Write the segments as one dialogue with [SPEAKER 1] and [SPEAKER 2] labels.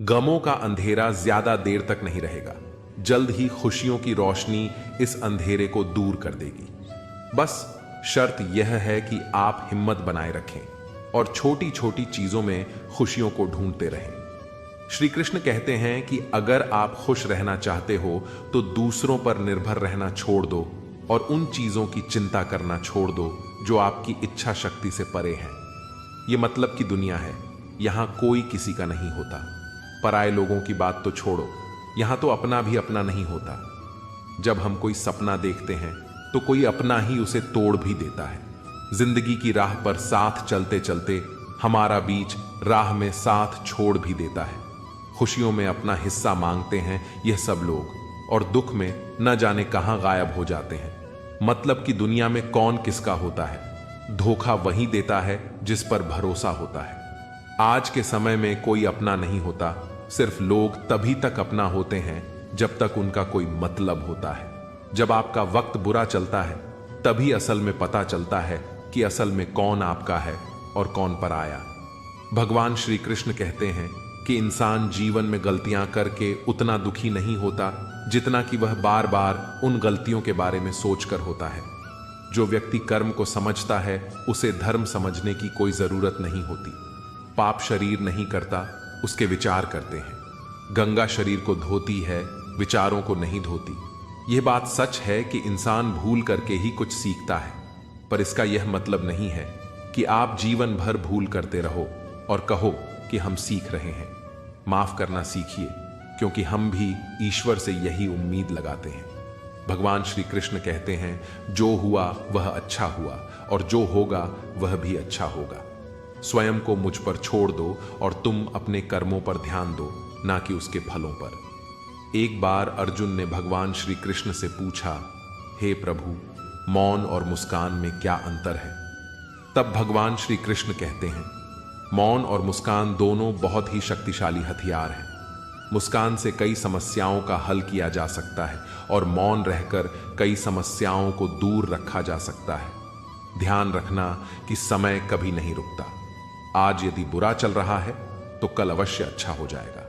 [SPEAKER 1] गमों का अंधेरा ज्यादा देर तक नहीं रहेगा। जल्द ही खुशियों की रोशनी इस अंधेरे को दूर कर देगी। बस शर्त यह है कि आप हिम्मत बनाए रखें और छोटी छोटी चीजों में खुशियों को ढूंढते रहें। श्री कृष्ण कहते हैं कि अगर आप खुश रहना चाहते हो तो दूसरों पर निर्भर रहना छोड़ दो और उन चीजों की चिंता करना छोड़ दो जो आपकी इच्छा शक्ति से परे हैं। ये मतलब की दुनिया है, यहां कोई किसी का नहीं होता। पराये लोगों की बात तो छोड़ो, यहां तो अपना भी अपना नहीं होता। जब हम कोई सपना देखते हैं तो कोई अपना ही उसे तोड़ भी देता है। जिंदगी की राह पर साथ चलते चलते हमारा बीच राह में साथ छोड़ भी देता है। खुशियों में अपना हिस्सा मांगते हैं यह सब लोग और दुख में न जाने कहां गायब हो जाते हैं। मतलब कि दुनिया में कौन किसका होता है, धोखा वही देता है जिस पर भरोसा होता है। आज के समय में कोई अपना नहीं होता, सिर्फ लोग तभी तक अपना होते हैं जब तक उनका कोई मतलब होता है। जब आपका वक्त बुरा चलता है तभी असल में पता चलता है कि असल में कौन आपका है और कौन पराया। भगवान श्री कृष्ण कहते हैं कि इंसान जीवन में गलतियां करके उतना दुखी नहीं होता जितना कि वह बार बार उन गलतियों के बारे में सोचकर होता है। जो व्यक्ति कर्म को समझता है उसे धर्म समझने की कोई जरूरत नहीं होती। पाप शरीर नहीं करता, उसके विचार करते हैं। गंगा शरीर को धोती है, विचारों को नहीं धोती। यह बात सच है कि इंसान भूल करके ही कुछ सीखता है, पर इसका यह मतलब नहीं है कि आप जीवन भर भूल करते रहो और कहो कि हम सीख रहे हैं। माफ करना सीखिए, क्योंकि हम भी ईश्वर से यही उम्मीद लगाते हैं। भगवान श्री कृष्ण कहते हैं, जो हुआ वह अच्छा हुआ और जो होगा वह भी अच्छा होगा। स्वयं को मुझ पर छोड़ दो और तुम अपने कर्मों पर ध्यान दो, ना कि उसके फलों पर। एक बार अर्जुन ने भगवान श्री कृष्ण से पूछा, हे प्रभु, मौन और मुस्कान में क्या अंतर है? तब भगवान श्री कृष्ण कहते हैं, मौन और मुस्कान दोनों बहुत ही शक्तिशाली हथियार हैं। मुस्कान से कई समस्याओं का हल किया जा सकता है और मौन रहकर कई समस्याओं को दूर रखा जा सकता है। ध्यान रखना कि समय कभी नहीं रुकता। आज यदि बुरा चल रहा है तो कल अवश्य अच्छा हो जाएगा।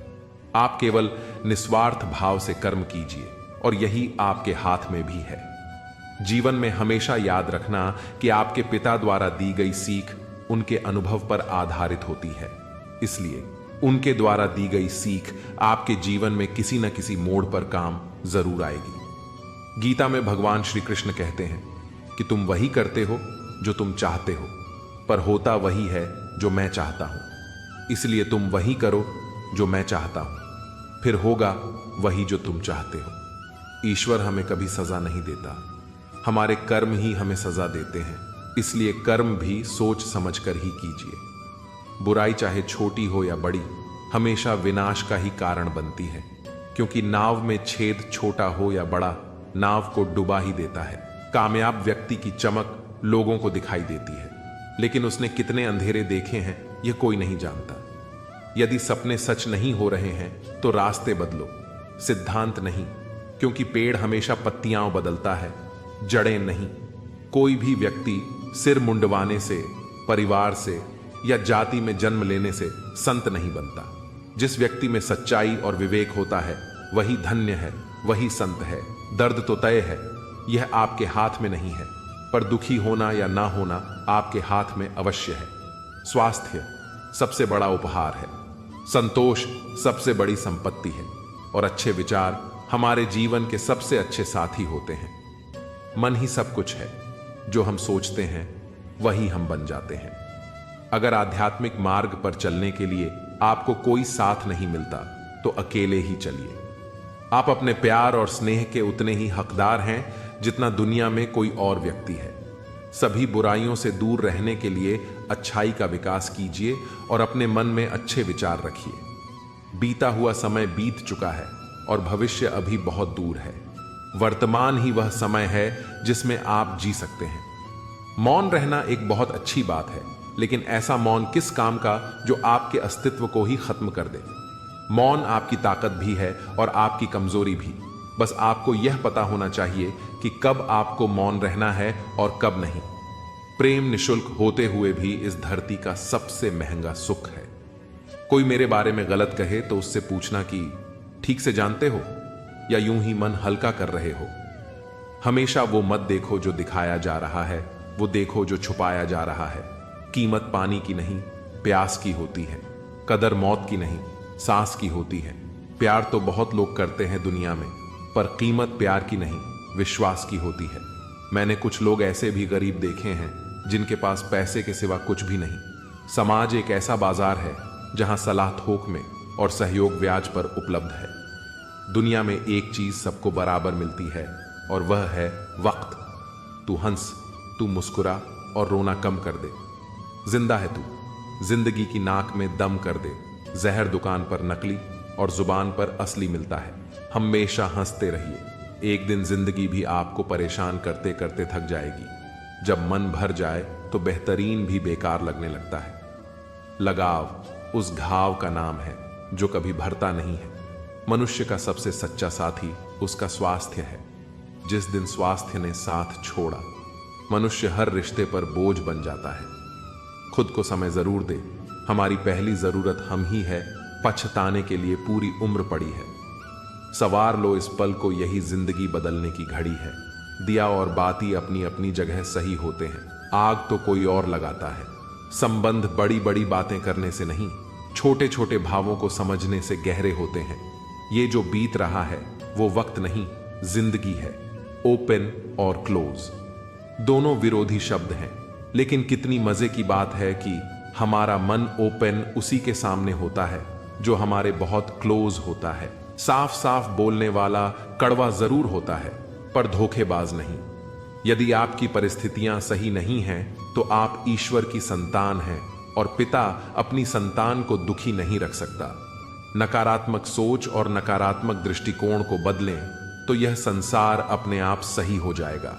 [SPEAKER 1] आप केवल निस्वार्थ भाव से कर्म कीजिए और यही आपके हाथ में भी है। जीवन में हमेशा याद रखना कि आपके पिता द्वारा दी गई सीख उनके अनुभव पर आधारित होती है, इसलिए उनके द्वारा दी गई सीख आपके जीवन में किसी न किसी मोड़ पर काम जरूर आएगी। गीता में भगवान श्री कृष्ण कहते हैं कि तुम वही करते हो जो तुम चाहते हो, पर होता वही है जो मैं चाहता हूं। इसलिए तुम वही करो जो मैं चाहता हूं, फिर होगा वही जो तुम चाहते हो। ईश्वर हमें कभी सजा नहीं देता, हमारे कर्म ही हमें सजा देते हैं। इसलिए कर्म भी सोच समझकर ही कीजिए। बुराई चाहे छोटी हो या बड़ी, हमेशा विनाश का ही कारण बनती है, क्योंकि नाव में छेद छोटा हो या बड़ा, नाव को डुबा ही देता है। कामयाब व्यक्ति की चमक लोगों को दिखाई देती है, लेकिन उसने कितने अंधेरे देखे हैं यह कोई नहीं जानता। यदि सपने सच नहीं हो रहे हैं तो रास्ते बदलो, सिद्धांत नहीं, क्योंकि पेड़ हमेशा पत्तियां बदलता है, जड़ें नहीं। कोई भी व्यक्ति सिर मुंडवाने से, परिवार से या जाति में जन्म लेने से संत नहीं बनता। जिस व्यक्ति में सच्चाई और विवेक होता है वही धन्य है, वही संत है। दर्द तो तय है, यह आपके हाथ में नहीं है, पर दुखी होना या ना होना आपके हाथ में अवश्य है। स्वास्थ्य सबसे बड़ा उपहार है, संतोष सबसे बड़ी संपत्ति है और अच्छे विचार हमारे जीवन के सबसे अच्छे साथी होते हैं। मन ही सब कुछ है, जो हम सोचते हैं वही हम बन जाते हैं। अगर आध्यात्मिक मार्ग पर चलने के लिए आपको कोई साथ नहीं मिलता तो अकेले ही चलिए। आप अपने प्यार और स्नेह के उतने ही हकदार हैं जितना दुनिया में कोई और व्यक्ति है। सभी बुराइयों से दूर रहने के लिए अच्छाई का विकास कीजिए और अपने मन में अच्छे विचार रखिए। बीता हुआ समय बीत चुका है और भविष्य अभी बहुत दूर है। वर्तमान ही वह समय है जिसमें आप जी सकते हैं। मौन रहना एक बहुत अच्छी बात है, लेकिन ऐसा मौन किस काम का जो आपके अस्तित्व को ही खत्म कर दे। मौन आपकी ताकत भी है और आपकी कमजोरी भी। बस आपको यह पता होना चाहिए कि कब आपको मौन रहना है और कब नहीं। प्रेम निशुल्क होते हुए भी इस धरती का सबसे महंगा सुख है। कोई मेरे बारे में गलत कहे तो उससे पूछना कि ठीक से जानते हो या यूं ही मन हल्का कर रहे हो। हमेशा वो मत देखो जो दिखाया जा रहा है, वो देखो जो छुपाया जा रहा है। कीमत पानी की नहीं, प्यास की होती है। कदर मौत की नहीं, सांस की होती है। प्यार तो बहुत लोग करते हैं दुनिया में, पर कीमत प्यार की नहीं, विश्वास की होती है। मैंने कुछ लोग ऐसे भी गरीब देखे हैं जिनके पास पैसे के सिवा कुछ भी नहीं। समाज एक ऐसा बाजार है जहां सलाह थोक में और सहयोग ब्याज पर उपलब्ध है। दुनिया में एक चीज सबको बराबर मिलती है और वह है वक्त। तू हंस, तू मुस्कुरा और रोना कम कर दे। जिंदा है तू, जिंदगी की नाक में दम कर दे। जहर दुकान पर नकली और जुबान पर असली मिलता है। हमेशा हंसते रहिए। एक दिन जिंदगी भी आपको परेशान करते करते थक जाएगी। जब मन भर जाए तो बेहतरीन भी बेकार लगने लगता है। लगाव उस घाव का नाम है जो कभी भरता नहीं है। मनुष्य का सबसे सच्चा साथी उसका स्वास्थ्य है। जिस दिन स्वास्थ्य ने साथ छोड़ा, मनुष्य हर रिश्ते पर बोझ बन जाता है। खुद को समय जरूर दे। हमारी पहली जरूरत हम ही है। पछताने के लिए पूरी उम्र पड़ी है। सवार लो इस पल को, यही जिंदगी बदलने की घड़ी है। दिया और बाती अपनी अपनी जगह सही होते हैं। आग तो कोई और लगाता है। संबंध बड़ी बड़ी बातें करने से नहीं, छोटे छोटे भावों को समझने से गहरे होते हैं। ये जो बीत रहा है वो वक्त नहीं, जिंदगी है। ओपन और क्लोज दोनों विरोधी शब्द हैं, लेकिन कितनी मजे की बात है कि हमारा मन ओपन उसी के सामने होता है जो हमारे बहुत क्लोज होता है। साफ साफ बोलने वाला कड़वा जरूर होता है, पर धोखेबाज नहीं। यदि आपकी परिस्थितियां सही नहीं हैं तो आप ईश्वर की संतान हैं और पिता अपनी संतान को दुखी नहीं रख सकता। नकारात्मक सोच और नकारात्मक दृष्टिकोण को बदलें तो यह संसार अपने आप सही हो जाएगा।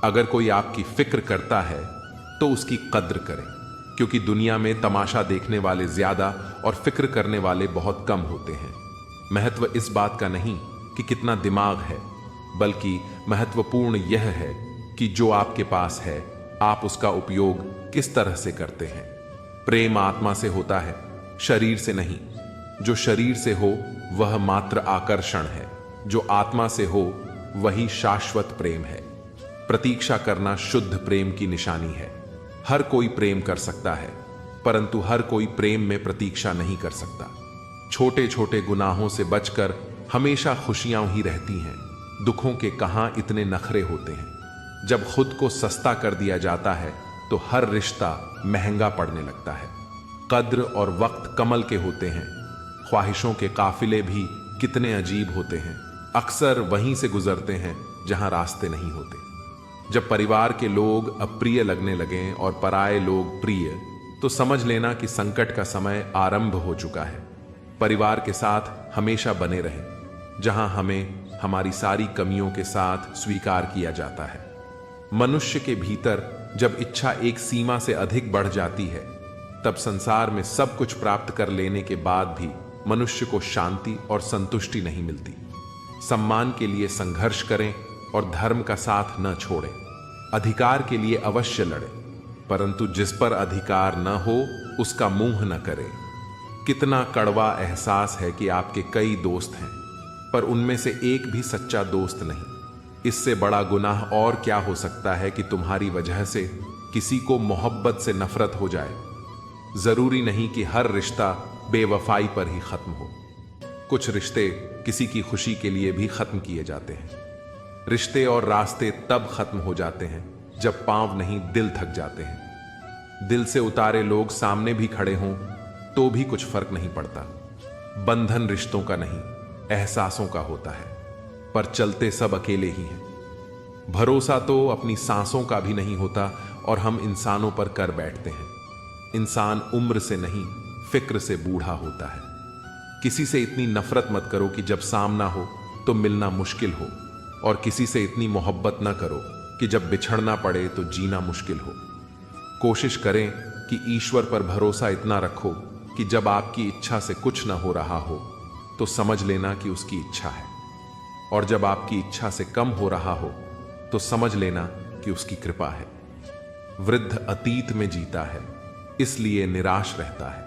[SPEAKER 1] अगर कोई आपकी फिक्र करता है तो उसकी कद्र करें, क्योंकि दुनिया में तमाशा देखने वाले ज्यादा और फिक्र करने वाले बहुत कम होते हैं। महत्व इस बात का नहीं कि कितना दिमाग है, बल्कि महत्वपूर्ण यह है कि जो आपके पास है आप उसका उपयोग किस तरह से करते हैं। प्रेम आत्मा से होता है, शरीर से नहीं। जो शरीर से हो वह मात्र आकर्षण है, जो आत्मा से हो वही शाश्वत प्रेम है। प्रतीक्षा करना शुद्ध प्रेम की निशानी है। हर कोई प्रेम कर सकता है, परंतु हर कोई प्रेम में प्रतीक्षा नहीं कर सकता। छोटे छोटे गुनाहों से बचकर हमेशा खुशियां ही रहती हैं। दुखों के कहां इतने नखरे होते हैं। जब खुद को सस्ता कर दिया जाता है तो हर रिश्ता महंगा पड़ने लगता है। कद्र और वक्त कमल के होते हैं। ख्वाहिशों के काफिले भी कितने अजीब होते हैं, अक्सर वहीं से गुजरते हैं जहां रास्ते नहीं होते। जब परिवार के लोग अप्रिय लगने लगें और पराये लोग प्रिय, तो समझ लेना कि संकट का समय आरंभ हो चुका है। परिवार के साथ हमेशा बने रहें, जहां हमें हमारी सारी कमियों के साथ स्वीकार किया जाता है। मनुष्य के भीतर जब इच्छा एक सीमा से अधिक बढ़ जाती है, तब संसार में सब कुछ प्राप्त कर लेने के बाद भी मनुष्य को शांति और संतुष्टि नहीं मिलती। सम्मान के लिए संघर्ष करें और धर्म का साथ न छोड़ें। अधिकार के लिए अवश्य लड़ें, परंतु जिस पर अधिकार न हो उसका मुंह न करें। कितना कड़वा एहसास है कि आपके कई दोस्त हैं, पर उनमें से एक भी सच्चा दोस्त नहीं। इससे बड़ा गुनाह और क्या हो सकता है कि तुम्हारी वजह से किसी को मोहब्बत से नफरत हो जाए। जरूरी नहीं कि हर रिश्ता बेवफाई पर ही खत्म हो। कुछ रिश्ते किसी की खुशी के लिए भी खत्म किए जाते हैं। रिश्ते और रास्ते तब खत्म हो जाते हैं जब पांव नहीं दिल थक जाते हैं। दिल से उतारे लोग सामने भी खड़े हों तो भी कुछ फर्क नहीं पड़ता। बंधन रिश्तों का नहीं, एहसासों का होता है, पर चलते सब अकेले ही हैं। भरोसा तो अपनी सांसों का भी नहीं होता और हम इंसानों पर कर बैठते हैं। इंसान उम्र से नहीं, फिक्र से बूढ़ा होता है। किसी से इतनी नफरत मत करो कि जब सामना हो तो मिलना मुश्किल हो, और किसी से इतनी मोहब्बत न करो कि जब बिछड़ना पड़े तो जीना मुश्किल हो। कोशिश करें कि ईश्वर पर भरोसा इतना रखो कि जब आपकी इच्छा से कुछ न हो रहा हो तो समझ लेना कि उसकी इच्छा है, और जब आपकी इच्छा से कम हो रहा हो तो समझ लेना कि उसकी कृपा है। वृद्ध अतीत में जीता है, इसलिए निराश रहता है।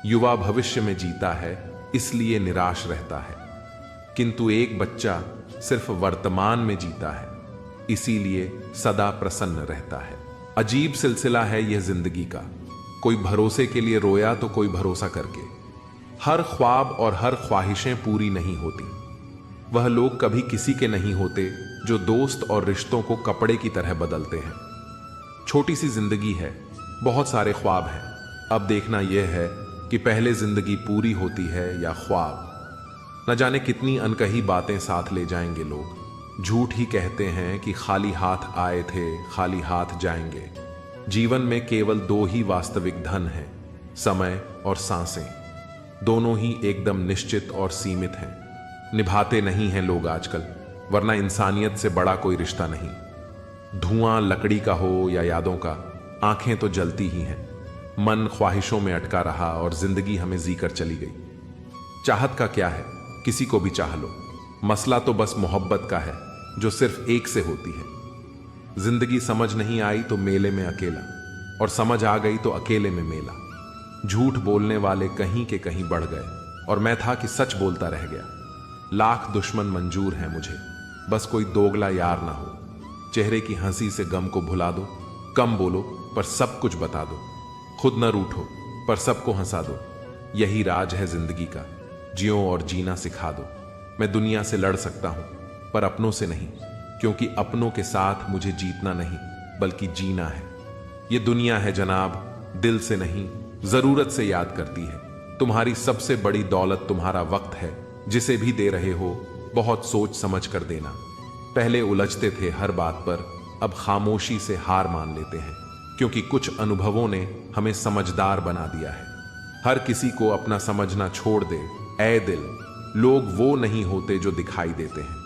[SPEAKER 1] युवा भविष्य में जीता है इसलिए निराश रहता है, किंतु एक बच्चा सिर्फ वर्तमान में जीता है इसीलिए सदा प्रसन्न रहता है। अजीब सिलसिला है यह जिंदगी का, कोई भरोसे के लिए रोया तो कोई भरोसा करके। हर ख्वाब और हर ख्वाहिशें पूरी नहीं होती। वह लोग कभी किसी के नहीं होते जो दोस्त और रिश्तों को कपड़े की तरह बदलते हैं। छोटी सी जिंदगी है, बहुत सारे ख्वाब हैं। अब देखना यह है कि पहले जिंदगी पूरी होती है या ख्वाब। न जाने कितनी अनकही बातें साथ ले जाएंगे लोग। झूठ ही कहते हैं कि खाली हाथ आए थे खाली हाथ जाएंगे। जीवन में केवल दो ही वास्तविक धन हैं, समय और सांसें। दोनों ही एकदम निश्चित और सीमित हैं। निभाते नहीं हैं लोग आजकल, वरना इंसानियत से बड़ा कोई रिश्ता नहीं। धुआं लकड़ी का हो या यादों का, आंखें तो जलती ही हैं। मन ख्वाहिशों में अटका रहा और जिंदगी हमें जीकर चली गई। चाहत का क्या है, किसी को भी चाह लो। मसला तो बस मोहब्बत का है जो सिर्फ एक से होती है। जिंदगी समझ नहीं आई तो मेले में अकेला, और समझ आ गई तो अकेले में मेला। झूठ बोलने वाले कहीं के कहीं बढ़ गए और मैं था कि सच बोलता रह गया। लाख दुश्मन मंजूर हैं मुझे, बस कोई दोगला यार ना हो। चेहरे की हंसी से गम को भुला दो, कम बोलो पर सब कुछ बता दो। खुद न रूठो पर सबको हंसा दो। यही राज है जिंदगी का, जियो और जीना सिखा दो। मैं दुनिया से लड़ सकता हूं पर अपनों से नहीं, क्योंकि अपनों के साथ मुझे जीतना नहीं बल्कि जीना है। ये दुनिया है जनाब, दिल से नहीं जरूरत से याद करती है। तुम्हारी सबसे बड़ी दौलत तुम्हारा वक्त है, जिसे भी दे रहे हो बहुत सोच समझ कर देना। पहले उलझते थे हर बात पर, अब खामोशी से हार मान लेते हैं, क्योंकि कुछ अनुभवों ने हमें समझदार बना दिया है। हर किसी को अपना समझना छोड़ दे ऐ दिल। लोग वो नहीं होते जो दिखाई देते हैं।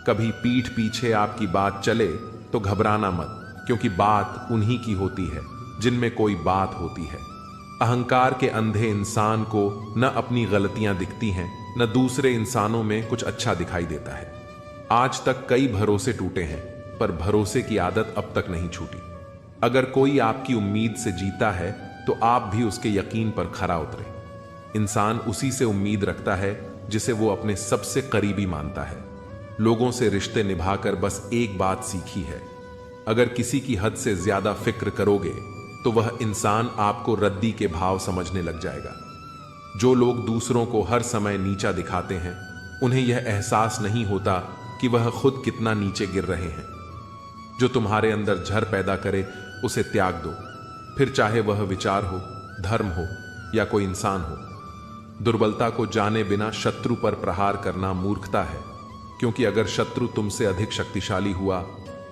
[SPEAKER 1] कभी पीठ पीछे आपकी बात चले तो घबराना मत, क्योंकि बात उन्हीं की होती है जिनमें कोई बात होती है। अहंकार के अंधे इंसान को न अपनी गलतियां दिखती हैं, न दूसरे इंसानों में कुछ अच्छा दिखाई देता है। आज तक कई भरोसे टूटे हैं, पर भरोसे की आदत अब तक नहीं छूटी। अगर कोई आपकी उम्मीद से जीता है तो आप भी उसके यकीन पर खरा उतरे। इंसान उसी से उम्मीद रखता है जिसे वो अपने सबसे करीबी मानता है। लोगों से रिश्ते निभाकर बस एक बात सीखी है, अगर किसी की हद से ज्यादा फिक्र करोगे तो वह इंसान आपको रद्दी के भाव समझने लग जाएगा। जो लोग दूसरों को हर समय नीचा दिखाते हैं, उन्हें यह एहसास नहीं होता कि वह खुद कितना नीचे गिर रहे हैं। जो तुम्हारे अंदर झर पैदा करे उसे त्याग दो, फिर चाहे वह विचार हो, धर्म हो या कोई इंसान हो। दुर्बलता को जाने बिना शत्रु पर प्रहार करना मूर्खता है, क्योंकि अगर शत्रु तुमसे अधिक शक्तिशाली हुआ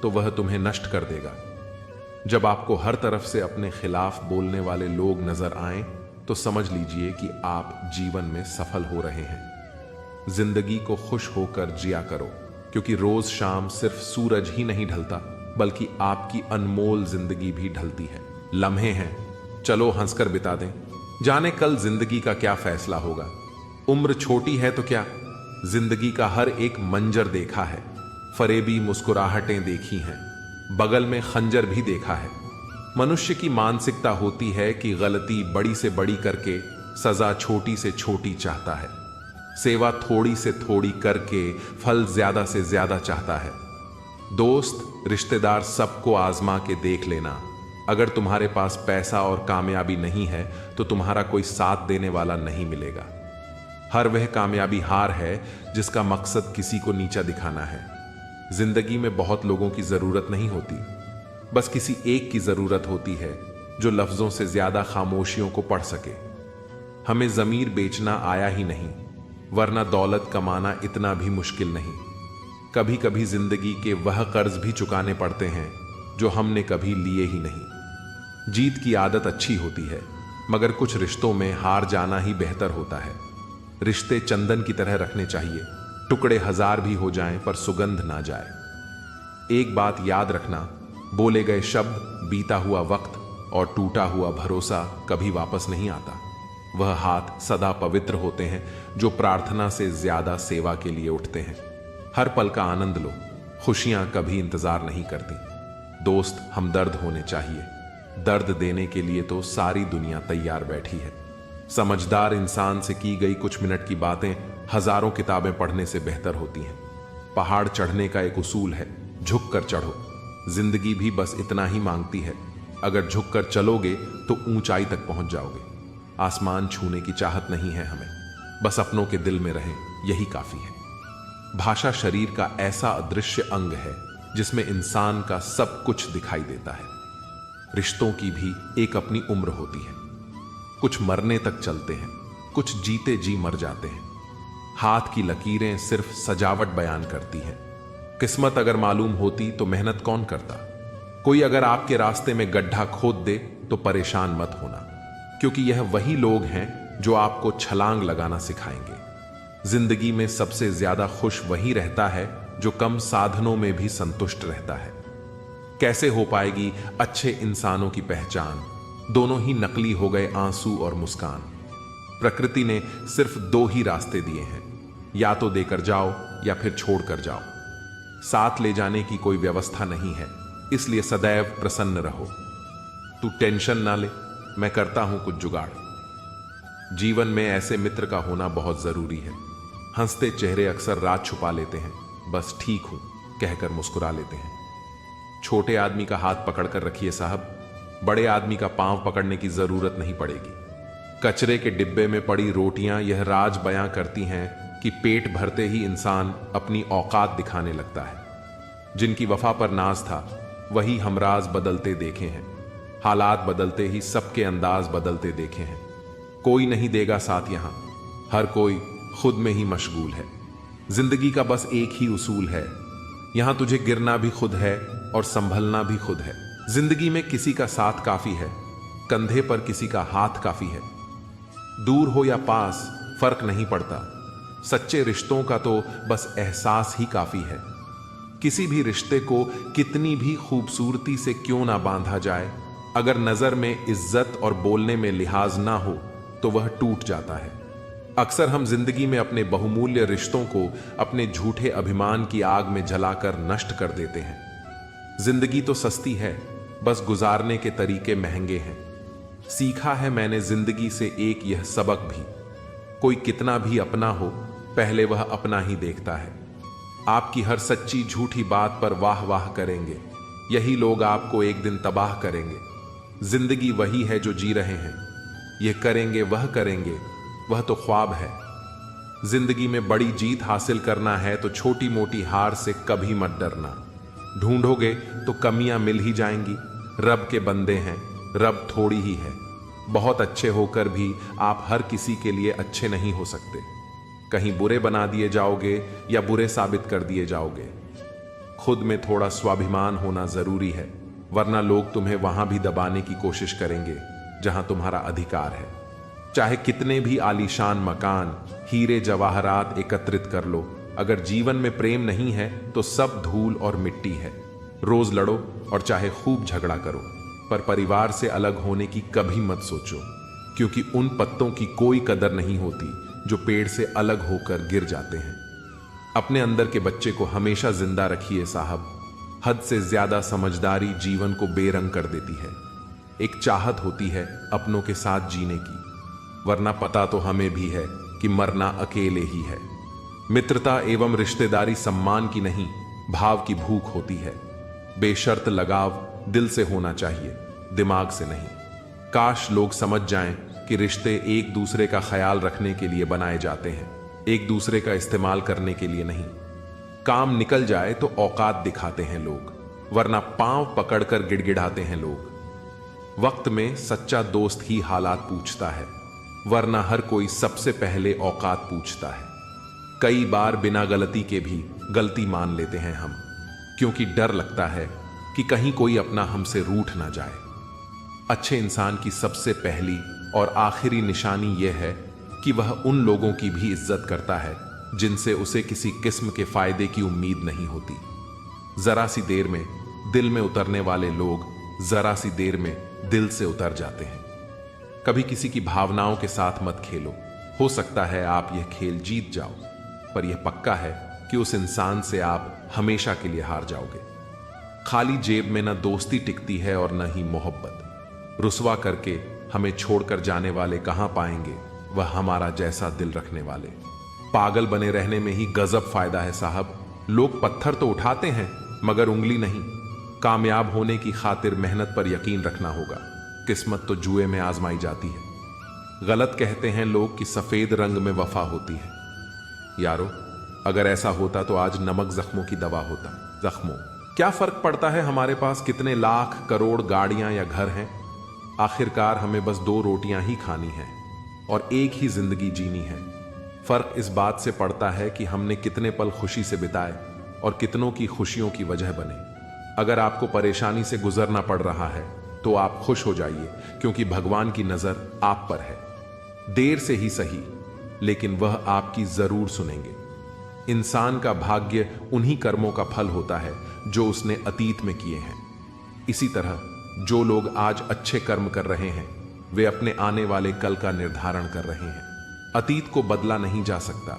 [SPEAKER 1] तो वह तुम्हें नष्ट कर देगा। जब आपको हर तरफ से अपने खिलाफ बोलने वाले लोग नजर आएं, तो समझ लीजिए कि आप जीवन में सफल हो रहे हैं। जिंदगी को खुश होकर जिया करो, क्योंकि रोज शाम सिर्फ सूरज ही नहीं ढलता, बल्कि आपकी अनमोल जिंदगी भी ढलती है। लम्हे हैं, चलो हंसकर बिता दें। जाने कल जिंदगी का क्या फैसला होगा। उम्र छोटी है तो क्या, जिंदगी का हर एक मंजर देखा है। फरेबी मुस्कुराहटें देखी हैं, बगल में खंजर भी देखा है। मनुष्य की मानसिकता होती है कि गलती बड़ी से बड़ी करके सजा छोटी से छोटी चाहता है। सेवा थोड़ी से थोड़ी करके फल ज्यादा से ज्यादा चाहता है। दोस्त रिश्तेदार सबको आजमा के देख लेना। अगर तुम्हारे पास पैसा और कामयाबी नहीं है तो तुम्हारा कोई साथ देने वाला नहीं मिलेगा। हर वह कामयाबी हार है जिसका मकसद किसी को नीचा दिखाना है। जिंदगी में बहुत लोगों की जरूरत नहीं होती, बस किसी एक की जरूरत होती है जो लफ्जों से ज्यादा खामोशियों को पढ़ सके। हमें जमीर बेचना आया ही नहीं, वरना दौलत कमाना इतना भी मुश्किल नहीं। कभी कभी जिंदगी के वह कर्ज भी चुकाने पड़ते हैं जो हमने कभी लिए ही नहीं। जीत की आदत अच्छी होती है, मगर कुछ रिश्तों में हार जाना ही बेहतर होता है। रिश्ते चंदन की तरह रखने चाहिए, टुकड़े हजार भी हो जाएं पर सुगंध ना जाए। एक बात याद रखना, बोले गए शब्द, बीता हुआ वक्त और टूटा हुआ भरोसा कभी वापस नहीं आता। वह हाथ सदा पवित्र होते हैं जो प्रार्थना से ज्यादा सेवा के लिए उठते हैं। हर पल का आनंद लो, खुशियां कभी इंतजार नहीं करती। दोस्त हमदर्द होने चाहिए, दर्द देने के लिए तो सारी दुनिया तैयार बैठी है। समझदार इंसान से की गई कुछ मिनट की बातें हजारों किताबें पढ़ने से बेहतर होती हैं। पहाड़ चढ़ने का एक उसूल है, झुक कर चढ़ो। जिंदगी भी बस इतना ही मांगती है, अगर झुक कर चलोगे तो ऊंचाई तक पहुंच जाओगे। आसमान छूने की चाहत नहीं है हमें, बस अपनों के दिल में रहें, यही काफी है। भाषा शरीर का ऐसा अदृश्य अंग है जिसमें इंसान का सब कुछ दिखाई देता है। रिश्तों की भी एक अपनी उम्र होती है, कुछ मरने तक चलते हैं, कुछ जीते जी मर जाते हैं। हाथ की लकीरें सिर्फ सजावट बयान करती हैं। किस्मत अगर मालूम होती तो मेहनत कौन करता। कोई अगर आपके रास्ते में गड्ढा खोद दे तो परेशान मत होना, क्योंकि यह वही लोग हैं जो आपको छलांग लगाना सिखाएंगे। जिंदगी में सबसे ज्यादा खुश वही रहता है जो कम साधनों में भी संतुष्ट रहता है। कैसे हो पाएगी अच्छे इंसानों की पहचान, दोनों ही नकली हो गए आंसू और मुस्कान। प्रकृति ने सिर्फ दो ही रास्ते दिए हैं, या तो देकर जाओ या फिर छोड़ कर जाओ। साथ ले जाने की कोई व्यवस्था नहीं है, इसलिए सदैव प्रसन्न रहो। तू टेंशन ना ले, मैं करता हूं कुछ जुगाड़। जीवन में ऐसे मित्र का होना बहुत जरूरी है। हंसते चेहरे अक्सर राज छुपा लेते हैं, बस ठीक हूं कहकर मुस्कुरा लेते हैं। छोटे आदमी का हाथ पकड़कर रखिए साहब, बड़े आदमी का पांव पकड़ने की जरूरत नहीं पड़ेगी। कचरे के डिब्बे में पड़ी रोटियां यह राज बयां करती हैं कि पेट भरते ही इंसान अपनी औकात दिखाने लगता है। जिनकी वफा पर नाज था वही हमराज बदलते देखे हैं। हालात बदलते ही सबके अंदाज बदलते देखे हैं। कोई नहीं देगा साथ यहां, हर कोई खुद में ही मशगूल है। जिंदगी का बस एक ही उसूल है, यहां तुझे गिरना भी खुद है और संभलना भी खुद है। जिंदगी में किसी का साथ काफी है, कंधे पर किसी का हाथ काफी है। दूर हो या पास फर्क नहीं पड़ता, सच्चे रिश्तों का तो बस एहसास ही काफी है। किसी भी रिश्ते को कितनी भी खूबसूरती से क्यों ना बांधा जाए, अगर नजर में इज्जत और बोलने में लिहाज ना हो तो वह टूट जाता है। अक्सर हम जिंदगी में अपने बहुमूल्य रिश्तों को अपने झूठे अभिमान की आग में जलाकर नष्ट कर देते हैं। जिंदगी तो सस्ती है, बस गुजारने के तरीके महंगे हैं। सीखा है मैंने जिंदगी से एक यह सबक भी, कोई कितना भी अपना हो पहले वह अपना ही देखता है। आपकी हर सच्ची झूठी बात पर वाह वाह करेंगे, यही लोग आपको एक दिन तबाह करेंगे। जिंदगी वही है जो जी रहे हैं, ये करेंगे वह तो ख्वाब है। जिंदगी में बड़ी जीत हासिल करना है तो छोटी मोटी हार से कभी मत डरना। ढूंढोगे तो कमियां मिल ही जाएंगी, रब के बंदे हैं, रब थोड़ी ही है। बहुत अच्छे होकर भी आप हर किसी के लिए अच्छे नहीं हो सकते। कहीं बुरे बना दिए जाओगे या बुरे साबित कर दिए जाओगे। खुद में थोड़ा स्वाभिमान होना जरूरी है, वरना लोग तुम्हें वहां भी दबाने की कोशिश करेंगे जहां तुम्हारा अधिकार है। चाहे कितने भी आलीशान मकान, हीरे जवाहरात एकत्रित कर लो, अगर जीवन में प्रेम नहीं है तो सब धूल और मिट्टी है। रोज लड़ो और चाहे खूब झगड़ा करो, पर परिवार से अलग होने की कभी मत सोचो, क्योंकि उन पत्तों की कोई कदर नहीं होती जो पेड़ से अलग होकर गिर जाते हैं। अपने अंदर के बच्चे को हमेशा जिंदा रखिए साहब। हद से ज्यादा समझदारी जीवन को बेरंग कर देती है। एक चाहत होती है अपनों के साथ जीने की, वरना पता तो हमें भी है कि मरना अकेले ही है। मित्रता एवं रिश्तेदारी सम्मान की नहीं, भाव की भूख होती है। बेशर्त लगाव दिल से होना चाहिए, दिमाग से नहीं। काश लोग समझ जाएं कि रिश्ते एक दूसरे का ख्याल रखने के लिए बनाए जाते हैं, एक दूसरे का इस्तेमाल करने के लिए नहीं। काम निकल जाए तो औकात दिखाते हैं लोग, वरना पांव पकड़कर गिड़गिड़ाते हैं लोग। वक्त में सच्चा दोस्त ही हालात पूछता है, वरना हर कोई सबसे पहले औकात पूछता है। कई बार बिना गलती के भी गलती मान लेते हैं हम, क्योंकि डर लगता है कि कहीं कोई अपना हमसे रूठ ना जाए। अच्छे इंसान की सबसे पहली और आखिरी निशानी यह है कि वह उन लोगों की भी इज्जत करता है जिनसे उसे किसी किस्म के फायदे की उम्मीद नहीं होती। जरा सी देर में दिल में उतरने वाले लोग जरा सी देर में दिल से उतर जाते हैं। कभी किसी की भावनाओं के साथ मत खेलो, हो सकता है आप यह खेल जीत जाओ, पर यह पक्का है कि उस इंसान से आप हमेशा के लिए हार जाओगे। खाली जेब में न दोस्ती टिकती है और न ही मोहब्बत। रुसवा करके हमें छोड़कर जाने वाले कहां पाएंगे वह हमारा जैसा दिल रखने वाले। पागल बने रहने में ही गजब फायदा है साहब। लोग पत्थर तो उठाते हैं मगर उंगली नहीं। कामयाब होने की खातिर मेहनत पर यकीन रखना होगा। किस्मत तो जुए में आजमाई जाती है। गलत कहते हैं लोग कि सफेद रंग में वफा होती है। यारो, अगर ऐसा होता तो आज नमक जख्मों की दवा होता। जख्मों क्या फर्क पड़ता है हमारे पास कितने लाख करोड़ गाड़ियां या घर हैं। आखिरकार हमें बस 2 रोटियां ही खानी है और एक ही जिंदगी जीनी है। फर्क इस बात से पड़ता है कि हमने कितने पल खुशी से बिताए और कितनों की खुशियों की वजह बने। अगर आपको परेशानी से गुजरना पड़ रहा है तो आप खुश हो जाइए, क्योंकि भगवान की नजर आप पर है। देर से ही सही, लेकिन वह आपकी जरूर सुनेंगे। इंसान का भाग्य उन्हीं कर्मों का फल होता है जो उसने अतीत में किए हैं। इसी तरह जो लोग आज अच्छे कर्म कर रहे हैं वे अपने आने वाले कल का निर्धारण कर रहे हैं। अतीत को बदला नहीं जा सकता,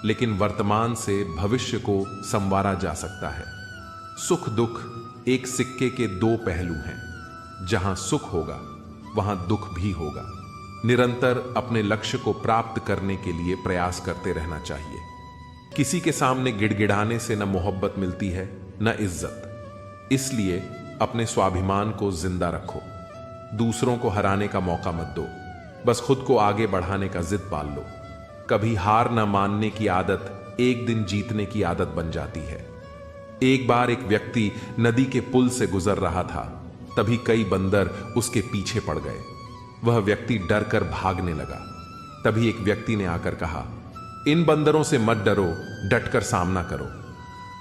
[SPEAKER 1] लेकिन वर्तमान से भविष्य को संवारा जा सकता है। सुख दुख एक सिक्के के 2 पहलू हैं। जहां सुख होगा वहां दुख भी होगा। निरंतर अपने लक्ष्य को प्राप्त करने के लिए प्रयास करते रहना चाहिए। किसी के सामने गिड़गिड़ाने से न मोहब्बत मिलती है न इज्जत। इसलिए अपने स्वाभिमान को जिंदा रखो। दूसरों को हराने का मौका मत दो, बस खुद को आगे बढ़ाने का जिद पाल लो। कभी हार न मानने की आदत एक दिन जीतने की आदत बन जाती है। एक बार एक व्यक्ति नदी के पुल से गुजर रहा था, तभी कई बंदर उसके पीछे पड़ गए। वह व्यक्ति डर कर भागने लगा। तभी एक व्यक्ति ने आकर कहा, इन बंदरों से मत डरो, डटकर सामना करो।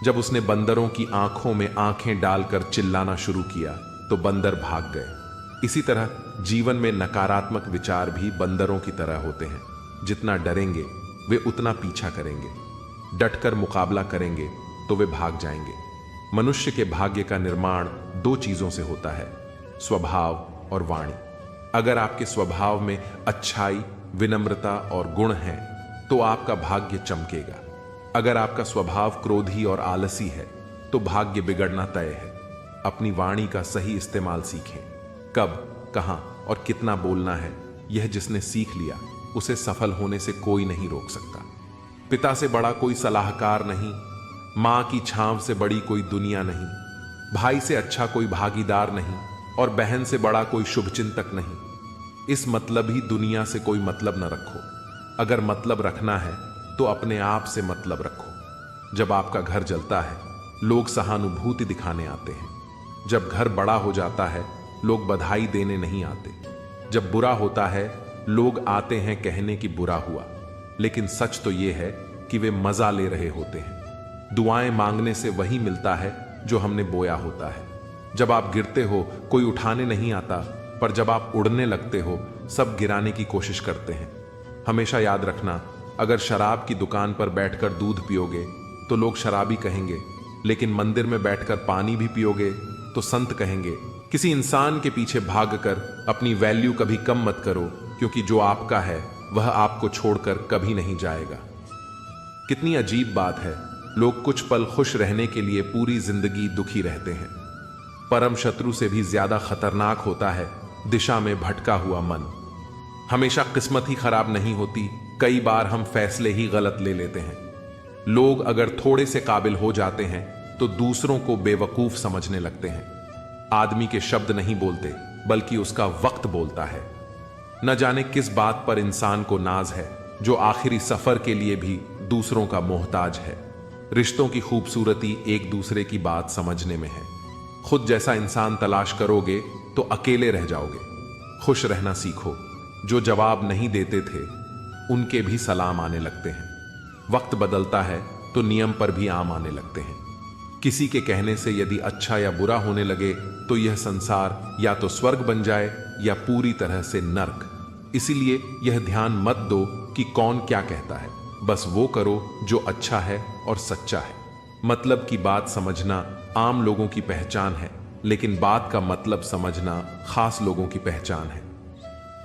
[SPEAKER 1] जब उसने बंदरों की आंखों में आंखें डालकर चिल्लाना शुरू किया तो बंदर भाग गए। इसी तरह जीवन में नकारात्मक विचार भी बंदरों की तरह होते हैं। जितना डरेंगे वे उतना पीछा करेंगे, डटकर मुकाबला करेंगे तो वे भाग जाएंगे। मनुष्य के भाग्य का निर्माण 2 चीजों से होता है, स्वभाव और वाणी। अगर आपके स्वभाव में अच्छाई, विनम्रता और गुण हैं तो आपका भाग्य चमकेगा। अगर आपका स्वभाव क्रोधी और आलसी है तो भाग्य बिगड़ना तय है। अपनी वाणी का सही इस्तेमाल सीखें। कब, कहां और कितना बोलना है यह जिसने सीख लिया उसे सफल होने से कोई नहीं रोक सकता। पिता से बड़ा कोई सलाहकार नहीं, मां की छांव से बड़ी कोई दुनिया नहीं, भाई से अच्छा कोई भागीदार नहीं और बहन से बड़ा कोई शुभचिंतक नहीं। इस मतलब ही दुनिया से कोई मतलब न रखो। अगर मतलब रखना है तो अपने आप से मतलब रखो। जब आपका घर जलता है लोग सहानुभूति दिखाने आते हैं। जब घर बड़ा हो जाता है लोग बधाई देने नहीं आते। जब बुरा होता है लोग आते हैं कहने कि बुरा हुआ, लेकिन सच तो यह है कि वे मजा ले रहे होते हैं। दुआएं मांगने से वही मिलता है जो हमने बोया होता है। जब आप गिरते हो कोई उठाने नहीं आता, पर जब आप उड़ने लगते हो सब गिराने की कोशिश करते हैं। हमेशा याद रखना, अगर शराब की दुकान पर बैठकर दूध पियोगे तो लोग शराबी कहेंगे, लेकिन मंदिर में बैठकर पानी भी पियोगे तो संत कहेंगे। किसी इंसान के पीछे भागकर अपनी वैल्यू कभी कम मत करो, क्योंकि जो आपका है वह आपको छोड़कर कभी नहीं जाएगा। कितनी अजीब बात है, लोग कुछ पल खुश रहने के लिए पूरी जिंदगी दुखी रहते हैं। परम शत्रु से भी ज्यादा खतरनाक होता है दिशा में भटका हुआ मन। हमेशा किस्मत ही खराब नहीं होती, कई बार हम फैसले ही गलत ले लेते हैं। लोग अगर थोड़े से काबिल हो जाते हैं तो दूसरों को बेवकूफ समझने लगते हैं। आदमी के शब्द नहीं बोलते बल्कि उसका वक्त बोलता है। न जाने किस बात पर इंसान को नाज है जो आखिरी सफर के लिए भी दूसरों का मोहताज है। रिश्तों की खूबसूरती एक दूसरे की बात समझने में है। खुद जैसा इंसान तलाश करोगे तो अकेले रह जाओगे। खुश रहना सीखो। जो जवाब नहीं देते थे उनके भी सलाम आने लगते हैं। वक्त बदलता है तो नियम पर भी आम आने लगते हैं। किसी के कहने से यदि अच्छा या बुरा होने लगे तो यह संसार या तो स्वर्ग बन जाए या पूरी तरह से नर्क। इसीलिए यह ध्यान मत दो कि कौन क्या कहता है, बस वो करो जो अच्छा है और सच्चा है। मतलब की बात समझना आम लोगों की पहचान है, लेकिन बात का मतलब समझना खास लोगों की पहचान है।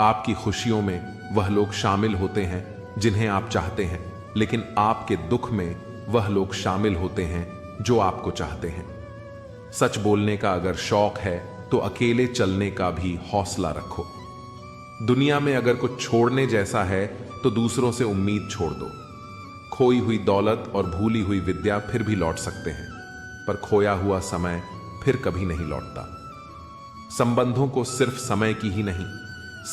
[SPEAKER 1] आपकी खुशियों में वह लोग शामिल होते हैं जिन्हें आप चाहते हैं, लेकिन आपके दुख में वह लोग शामिल होते हैं जो आपको चाहते हैं। सच बोलने का अगर शौक है तो अकेले चलने का भी हौसला रखो। दुनिया में अगर कुछ छोड़ने जैसा है तो दूसरों से उम्मीद छोड़ दो। खोई हुई दौलत और भूली हुई विद्या फिर भी लौट सकते हैं, पर खोया हुआ समय फिर कभी नहीं लौटता। संबंधों को सिर्फ समय की ही नहीं,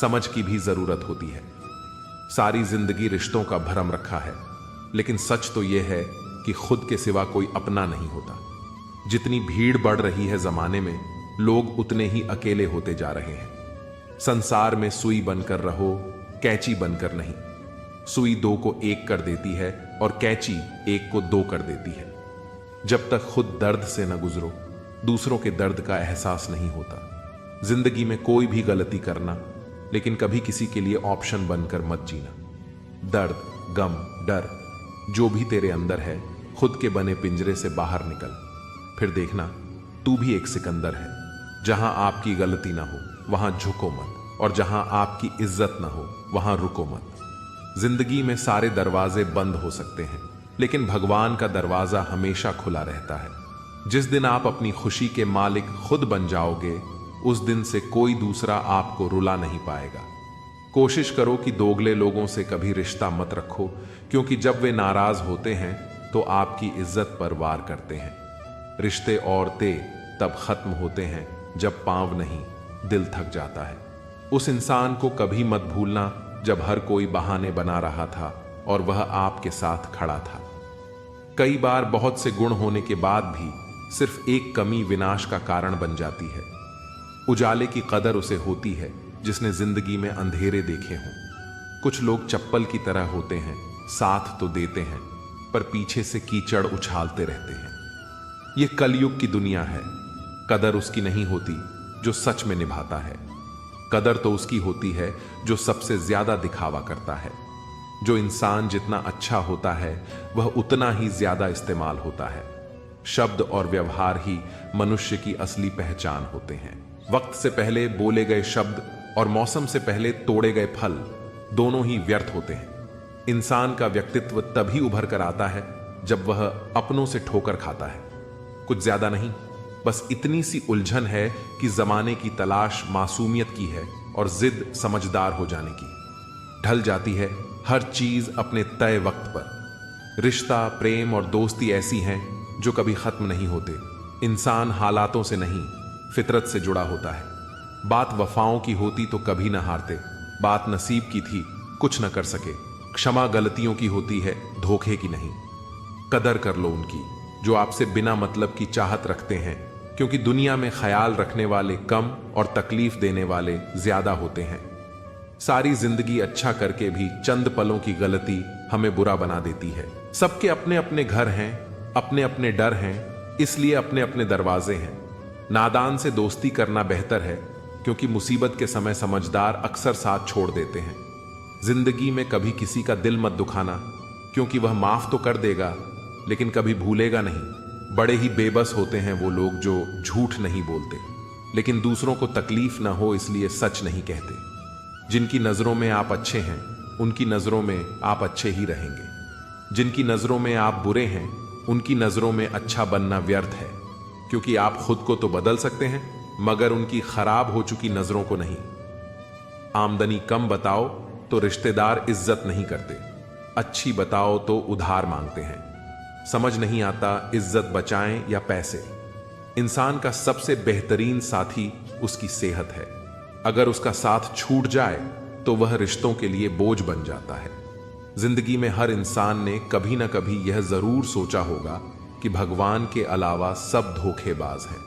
[SPEAKER 1] समझ की भी जरूरत होती है। सारी जिंदगी रिश्तों का भरम रखा है, लेकिन सच तो यह है कि खुद के सिवा कोई अपना नहीं होता। जितनी भीड़ बढ़ रही है जमाने में, लोग उतने ही अकेले होते जा रहे हैं। संसार में सुई बनकर रहो, कैंची बनकर नहीं। सुई दो को एक कर देती है और कैंची एक को दो कर देती है। जब तक खुद दर्द से न गुजरो, दूसरों के दर्द का एहसास नहीं होता। जिंदगी में कोई भी गलती करना, लेकिन कभी किसी के लिए ऑप्शन बनकर मत जीना। दर्द, गम, डर जो भी तेरे अंदर है, खुद के बने पिंजरे से बाहर निकल। फिर देखना तू भी एक सिकंदर है। जहां आपकी गलती ना हो वहां झुको मत, और जहां आपकी इज्जत ना हो वहां रुको मत। जिंदगी में सारे दरवाजे बंद हो सकते हैं, लेकिन भगवान का दरवाजा हमेशा खुला रहता है। जिस दिन आप अपनी खुशी के मालिक खुद बन जाओगे, उस दिन से कोई दूसरा आपको रुला नहीं पाएगा। कोशिश करो कि दोगले लोगों से कभी रिश्ता मत रखो, क्योंकि जब वे नाराज होते हैं तो आपकी इज्जत पर वार करते हैं। रिश्ते और ते तब खत्म होते हैं जब पांव नहीं, दिल थक जाता है। उस इंसान को कभी मत भूलना जब हर कोई बहाने बना रहा था और वह आपके साथ खड़ा था। कई बार बहुत से गुण होने के बाद भी सिर्फ एक कमी विनाश का कारण बन जाती है। उजाले की कदर उसे होती है जिसने जिंदगी में अंधेरे देखे हों। कुछ लोग चप्पल की तरह होते हैं, साथ तो देते हैं पर पीछे से कीचड़ उछालते रहते हैं। यह कलयुग की दुनिया है। कदर उसकी नहीं होती जो सच में निभाता है। कदर तो उसकी होती है जो सबसे ज्यादा दिखावा करता है। जो इंसान जितना अच्छा होता है वह उतना ही ज्यादा इस्तेमाल होता है। शब्द और व्यवहार ही मनुष्य की असली पहचान होते हैं। वक्त से पहले बोले गए शब्द और मौसम से पहले तोड़े गए फल दोनों ही व्यर्थ होते हैं। इंसान का व्यक्तित्व तभी उभर कर आता है जब वह अपनों से ठोकर खाता है। कुछ ज्यादा नहीं, बस इतनी सी उलझन है कि जमाने की तलाश मासूमियत की है और जिद समझदार हो जाने की। ढल जाती है हर चीज अपने तय वक्त पर। रिश्ता, प्रेम और दोस्ती ऐसी हैं जो कभी खत्म नहीं होते। इंसान हालातों से नहीं, फितरत से जुड़ा होता है। बात वफाओं की होती तो कभी न हारते। बात नसीब की थी, कुछ न कर सके। क्षमा गलतियों की होती है, धोखे की नहीं। कदर कर लो उनकी जो आपसे बिना मतलब की चाहत रखते हैं, क्योंकि दुनिया में ख्याल रखने वाले कम और तकलीफ देने वाले ज्यादा होते हैं। सारी जिंदगी अच्छा करके भी चंद पलों की गलती हमें बुरा बना देती है। सबके अपने अपने घर हैं, अपने अपने डर हैं, इसलिए अपने अपने दरवाजे हैं। नादान से दोस्ती करना बेहतर है, क्योंकि मुसीबत के समय समझदार अक्सर साथ छोड़ देते हैं। जिंदगी में कभी किसी का दिल मत दुखाना, क्योंकि वह माफ तो कर देगा लेकिन कभी भूलेगा नहीं। बड़े ही बेबस होते हैं वो लोग जो झूठ नहीं बोलते, लेकिन दूसरों को तकलीफ ना हो इसलिए सच नहीं कहते। जिनकी नजरों में आप अच्छे हैं, उनकी नजरों में आप अच्छे ही रहेंगे। जिनकी नजरों में आप बुरे हैं, उनकी नजरों में अच्छा बनना व्यर्थ है, क्योंकि आप खुद को तो बदल सकते हैं, मगर उनकी खराब हो चुकी नजरों को नहीं। आमदनी कम बताओ तो रिश्तेदार इज्जत नहीं करते, अच्छी बताओ तो उधार मांगते हैं। समझ नहीं आता इज्जत बचाएं या पैसे। इंसान का सबसे बेहतरीन साथी उसकी सेहत है। अगर उसका साथ छूट जाए तो वह रिश्तों के लिए बोझ बन जाता है। जिंदगी में हर इंसान ने कभी ना कभी यह जरूर सोचा होगा कि भगवान के अलावा सब धोखेबाज हैं।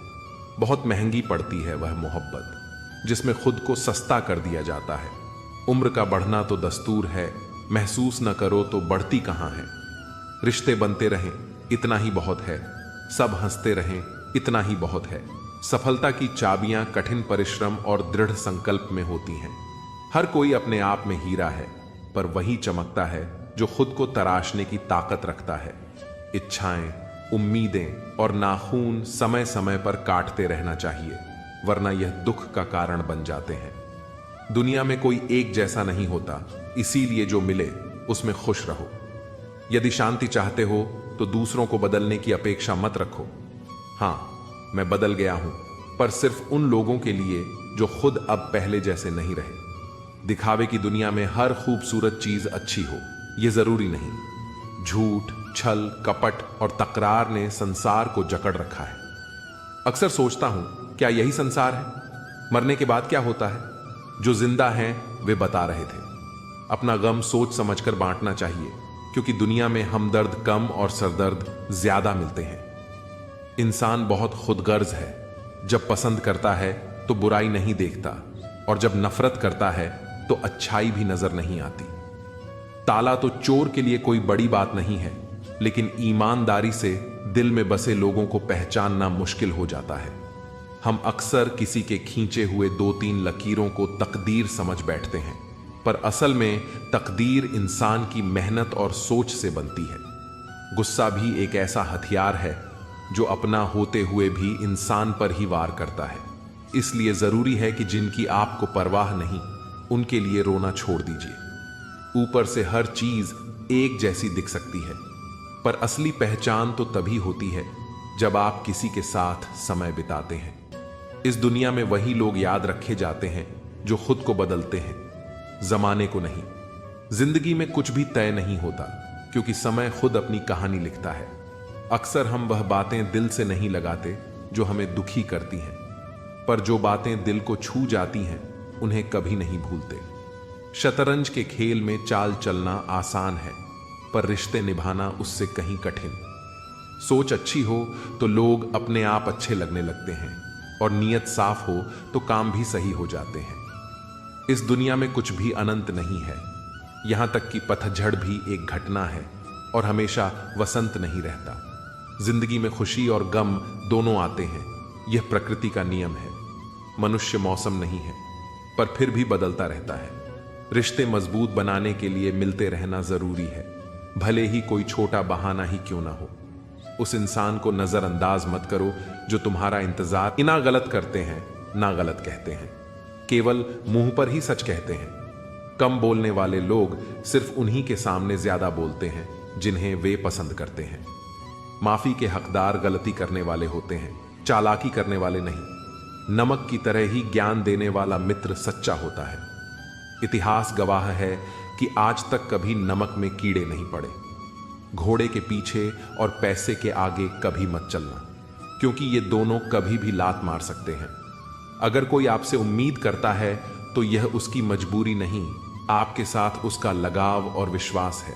[SPEAKER 1] बहुत महंगी पड़ती है वह मोहब्बत जिसमें खुद को सस्ता कर दिया जाता है। उम्र का बढ़ना तो दस्तूर है, महसूस न करो तो बढ़ती कहां है। रिश्ते बनते रहें इतना ही बहुत है, सब हंसते रहें इतना ही बहुत है। सफलता की चाबियां कठिन परिश्रम और दृढ़ संकल्प में होती हैं। हर कोई अपने आप में हीरा है, पर वही चमकता है जो खुद को तराशने की ताकत रखता है। इच्छाएं, उम्मीदें और नाखून समय समय पर काटते रहना चाहिए, वरना यह दुख का कारण बन जाते हैं। दुनिया में कोई एक जैसा नहीं होता, इसीलिए जो मिले उसमें खुश रहो। यदि शांति चाहते हो तो दूसरों को बदलने की अपेक्षा मत रखो। हां, मैं बदल गया हूं, पर सिर्फ उन लोगों के लिए जो खुद अब पहले जैसे नहीं रहे। दिखावे की दुनिया में हर खूबसूरत चीज अच्छी हो, यह जरूरी नहीं। झूठ, छल, कपट और तकरार ने संसार को जकड़ रखा है। अक्सर सोचता हूं, क्या यही संसार है? मरने के बाद क्या होता है? जो जिंदा हैं वे बता रहे थे, अपना गम सोच समझकर बांटना चाहिए, क्योंकि दुनिया में हमदर्द कम और सरदर्द ज्यादा मिलते हैं। इंसान बहुत खुदगर्ज है। जब पसंद करता है तो बुराई नहीं देखता, और जब नफरत करता है तो अच्छाई भी नजर नहीं आती। ताला तो चोर के लिए कोई बड़ी बात नहीं है, लेकिन ईमानदारी से दिल में बसे लोगों को पहचानना मुश्किल हो जाता है। हम अक्सर किसी के खींचे हुए 2-3 लकीरों को तकदीर समझ बैठते हैं, पर असल में तकदीर इंसान की मेहनत और सोच से बनती है। गुस्सा भी एक ऐसा हथियार है जो अपना होते हुए भी इंसान पर ही वार करता है। इसलिए जरूरी है कि जिनकी आपको परवाह नहीं, उनके लिए रोना छोड़ दीजिए। ऊपर से हर चीज एक जैसी दिख सकती है, पर असली पहचान तो तभी होती है जब आप किसी के साथ समय बिताते हैं। इस दुनिया में वही लोग याद रखे जाते हैं जो खुद को बदलते हैं, जमाने को नहीं। जिंदगी में कुछ भी तय नहीं होता, क्योंकि समय खुद अपनी कहानी लिखता है। अक्सर हम वह बातें दिल से नहीं लगाते जो हमें दुखी करती हैं, पर जो बातें दिल को छू जाती हैं उन्हें कभी नहीं भूलते। शतरंज के खेल में चाल चलना आसान है, पर रिश्ते निभाना उससे कहीं कठिन। सोच अच्छी हो तो लोग अपने आप अच्छे लगने लगते हैं, और नीयत साफ हो तो काम भी सही हो जाते हैं। इस दुनिया में कुछ भी अनंत नहीं है, यहां तक कि पतझड़ भी एक घटना है, और हमेशा वसंत नहीं रहता। जिंदगी में खुशी और गम दोनों आते हैं, यह प्रकृति का नियम है। मनुष्य मौसम नहीं है, पर फिर भी बदलता रहता है। रिश्ते मजबूत बनाने के लिए मिलते रहना जरूरी है, भले ही कोई छोटा बहाना ही क्यों ना हो। उस इंसान को नजरअंदाज मत करो जो तुम्हारा इंतजार ना गलत करते हैं ना गलत कहते हैं, केवल मुंह पर ही सच कहते हैं। कम बोलने वाले लोग सिर्फ उन्हीं के सामने ज्यादा बोलते हैं जिन्हें वे पसंद करते हैं। माफी के हकदार गलती करने वाले होते हैं, चालाकी करने वाले नहीं। नमक की तरह ही ज्ञान देने वाला मित्र सच्चा होता है। इतिहास गवाह है कि आज तक कभी नमक में कीड़े नहीं पड़े। घोड़े के पीछे और पैसे के आगे कभी मत चलना, क्योंकि ये दोनों कभी भी लात मार सकते हैं। अगर कोई आपसे उम्मीद करता है तो यह उसकी मजबूरी नहीं, आपके साथ उसका लगाव और विश्वास है।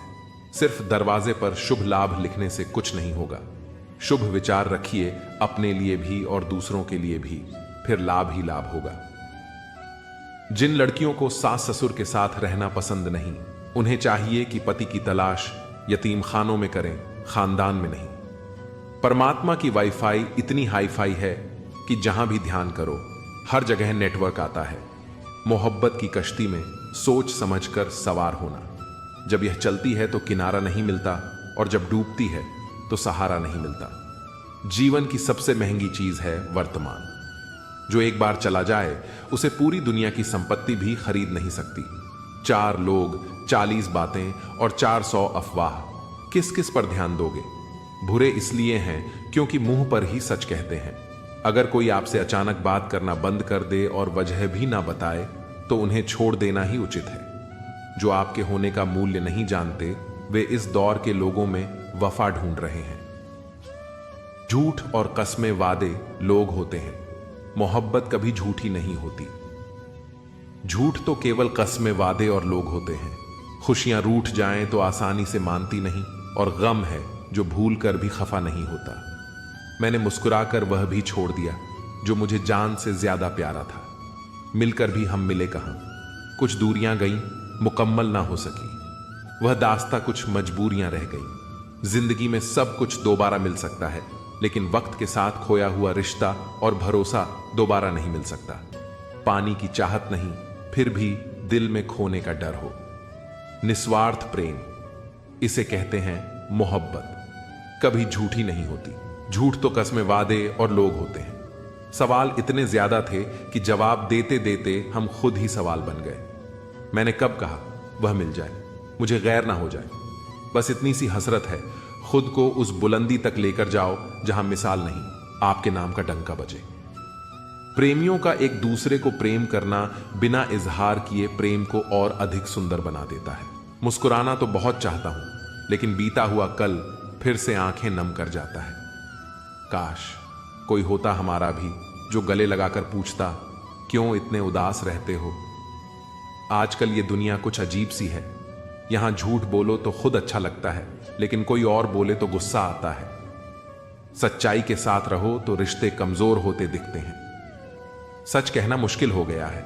[SPEAKER 1] सिर्फ दरवाजे पर शुभ लाभ लिखने से कुछ नहीं होगा। शुभ विचार रखिए अपने लिए भी और दूसरों के लिए भी, फिर लाभ ही लाभ होगा। जिन लड़कियों को सास ससुर के साथ रहना पसंद नहीं, उन्हें चाहिए कि पति की तलाश यतीम खानों में करें, खानदान में नहीं। परमात्मा की वाईफाई इतनी हाईफाई है कि जहां भी ध्यान करो हर जगह नेटवर्क आता है। मोहब्बत की कश्ती में सोच समझकर सवार होना। जब यह चलती है तो किनारा नहीं मिलता, और जब डूबती है तो सहारा नहीं मिलता। जीवन की सबसे महंगी चीज है वर्तमान। जो एक बार चला जाए उसे पूरी दुनिया की संपत्ति भी खरीद नहीं सकती। 4 लोग, 40 बातें और 400 अफवाह, किस किस पर ध्यान दोगे? बुरे इसलिए हैं क्योंकि मुंह पर ही सच कहते हैं। अगर कोई आपसे अचानक बात करना बंद कर दे और वजह भी ना बताए तो उन्हें छोड़ देना ही उचित है। जो आपके होने का मूल्य नहीं जानते, वे इस दौर के लोगों में वफा ढूंढ रहे हैं। झूठ और कस्में वादे लोग होते हैं, मोहब्बत कभी झूठी नहीं होती। झूठ तो केवल कस्में वादे और लोग होते हैं। खुशियां रूठ जाएं तो आसानी से मानती नहीं, और गम है जो भूल कर भी खफा नहीं होता। मैंने मुस्कुराकर वह भी छोड़ दिया जो मुझे जान से ज्यादा प्यारा था। मिलकर भी हम मिले कहां। कुछ दूरियां गईं, मुकम्मल ना हो सकी। वह दास्ता कुछ मजबूरियां रह गई। जिंदगी में सब कुछ दोबारा मिल सकता है, लेकिन वक्त के साथ खोया हुआ रिश्ता और भरोसा दोबारा नहीं मिल सकता। पानी की चाहत नहीं, फिर भी दिल में खोने का डर हो। निस्वार्थ प्रेम, इसे कहते हैं मोहब्बत। कभी झूठी नहीं होती। झूठ तो कस्में वादे और लोग होते हैं। सवाल इतने ज्यादा थे कि जवाब देते देते हम खुद ही सवाल बन गए। मैंने कब कहा वह मिल जाए, मुझे गैर ना हो जाए। बस इतनी सी हसरत है, खुद को उस बुलंदी तक लेकर जाओ जहां मिसाल नहीं, आपके नाम का डंका बजे। प्रेमियों का एक दूसरे को प्रेम करना बिना इजहार किए प्रेम को और अधिक सुंदर बना देता है। मुस्कुराना तो बहुत चाहता हूं, लेकिन बीता हुआ कल फिर से आंखें नम कर जाता है। काश कोई होता हमारा भी जो गले लगाकर पूछता, क्यों इतने उदास रहते हो। आजकल ये दुनिया कुछ अजीब सी है। यहां झूठ बोलो तो खुद अच्छा लगता है, लेकिन कोई और बोले तो गुस्सा आता है। सच्चाई के साथ रहो तो रिश्ते कमजोर होते दिखते हैं। सच कहना मुश्किल हो गया है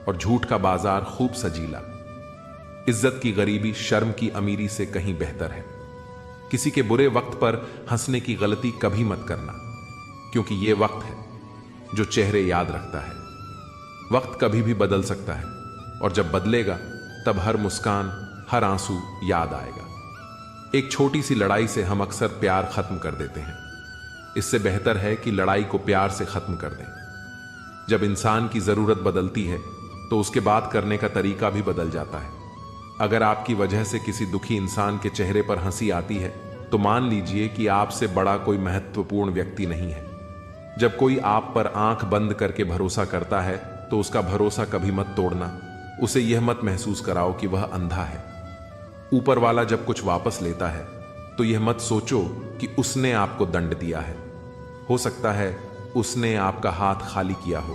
[SPEAKER 1] और झूठ का बाजार खूब सजीला। इज्जत की गरीबी शर्म की अमीरी से कहीं बेहतर है। किसी के बुरे वक्त पर हंसने की गलती कभी मत करना, क्योंकि यह वक्त है जो चेहरे याद रखता है। वक्त कभी भी बदल सकता है, और जब बदलेगा तब हर मुस्कान, हर आंसू याद आएगा। एक छोटी सी लड़ाई से हम अक्सर प्यार खत्म कर देते हैं। इससे बेहतर है कि लड़ाई को प्यार से खत्म कर दें। जब इंसान की जरूरत बदलती है तो उसके बात करने का तरीका भी बदल जाता है। अगर आपकी वजह से किसी दुखी इंसान के चेहरे पर हंसी आती है तो मान लीजिए कि आपसे बड़ा कोई महत्वपूर्ण व्यक्ति नहीं है। जब कोई आप पर आंख बंद करके भरोसा करता है तो उसका भरोसा कभी मत तोड़ना। उसे यह मत महसूस कराओ कि वह अंधा है। ऊपर वाला जब कुछ वापस लेता है तो यह मत सोचो कि उसने आपको दंड दिया है। हो सकता है उसने आपका हाथ खाली किया हो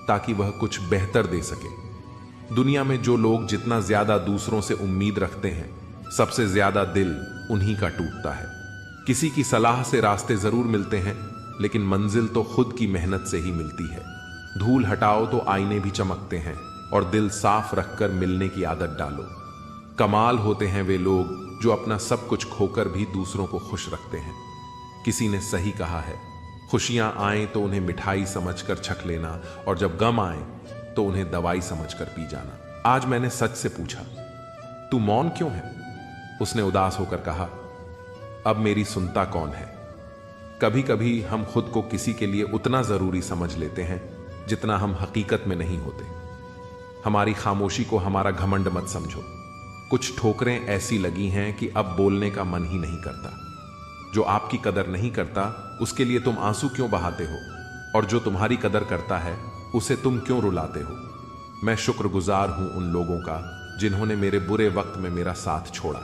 [SPEAKER 1] ताकि वह कुछ बेहतर दे सके। दुनिया में जो लोग जितना ज्यादा दूसरों से उम्मीद रखते हैं, सबसे ज्यादा दिल उन्हीं का टूटता है। किसी की सलाह से रास्ते जरूर मिलते हैं, लेकिन मंजिल तो खुद की मेहनत से ही मिलती है। धूल हटाओ तो आईने भी चमकते हैं, और दिल साफ रखकर मिलने की आदत डालो। कमाल होते हैं वे लोग जो अपना सब कुछ खोकर भी दूसरों को खुश रखते हैं। किसी ने सही कहा है, खुशियां आए तो उन्हें मिठाई समझकर छक लेना, और जब गम आए तो उन्हें दवाई समझकर पी जाना। आज मैंने सच से पूछा, तू मौन क्यों है? उसने उदास होकर कहा, अब मेरी सुनता कौन है। कभी कभी हम खुद को किसी के लिए उतना जरूरी समझ लेते हैं जितना हम हकीकत में नहीं होते। हमारी खामोशी को हमारा घमंड मत समझो। कुछ ठोकरें ऐसी लगी हैं कि अब बोलने का मन ही नहीं करता। जो आपकी कदर नहीं करता उसके लिए तुम आंसू क्यों बहाते हो, और जो तुम्हारी कदर करता है उसे तुम क्यों रुलाते हो। मैं शुक्रगुजार हूं उन लोगों का जिन्होंने मेरे बुरे वक्त में मेरा साथ छोड़ा,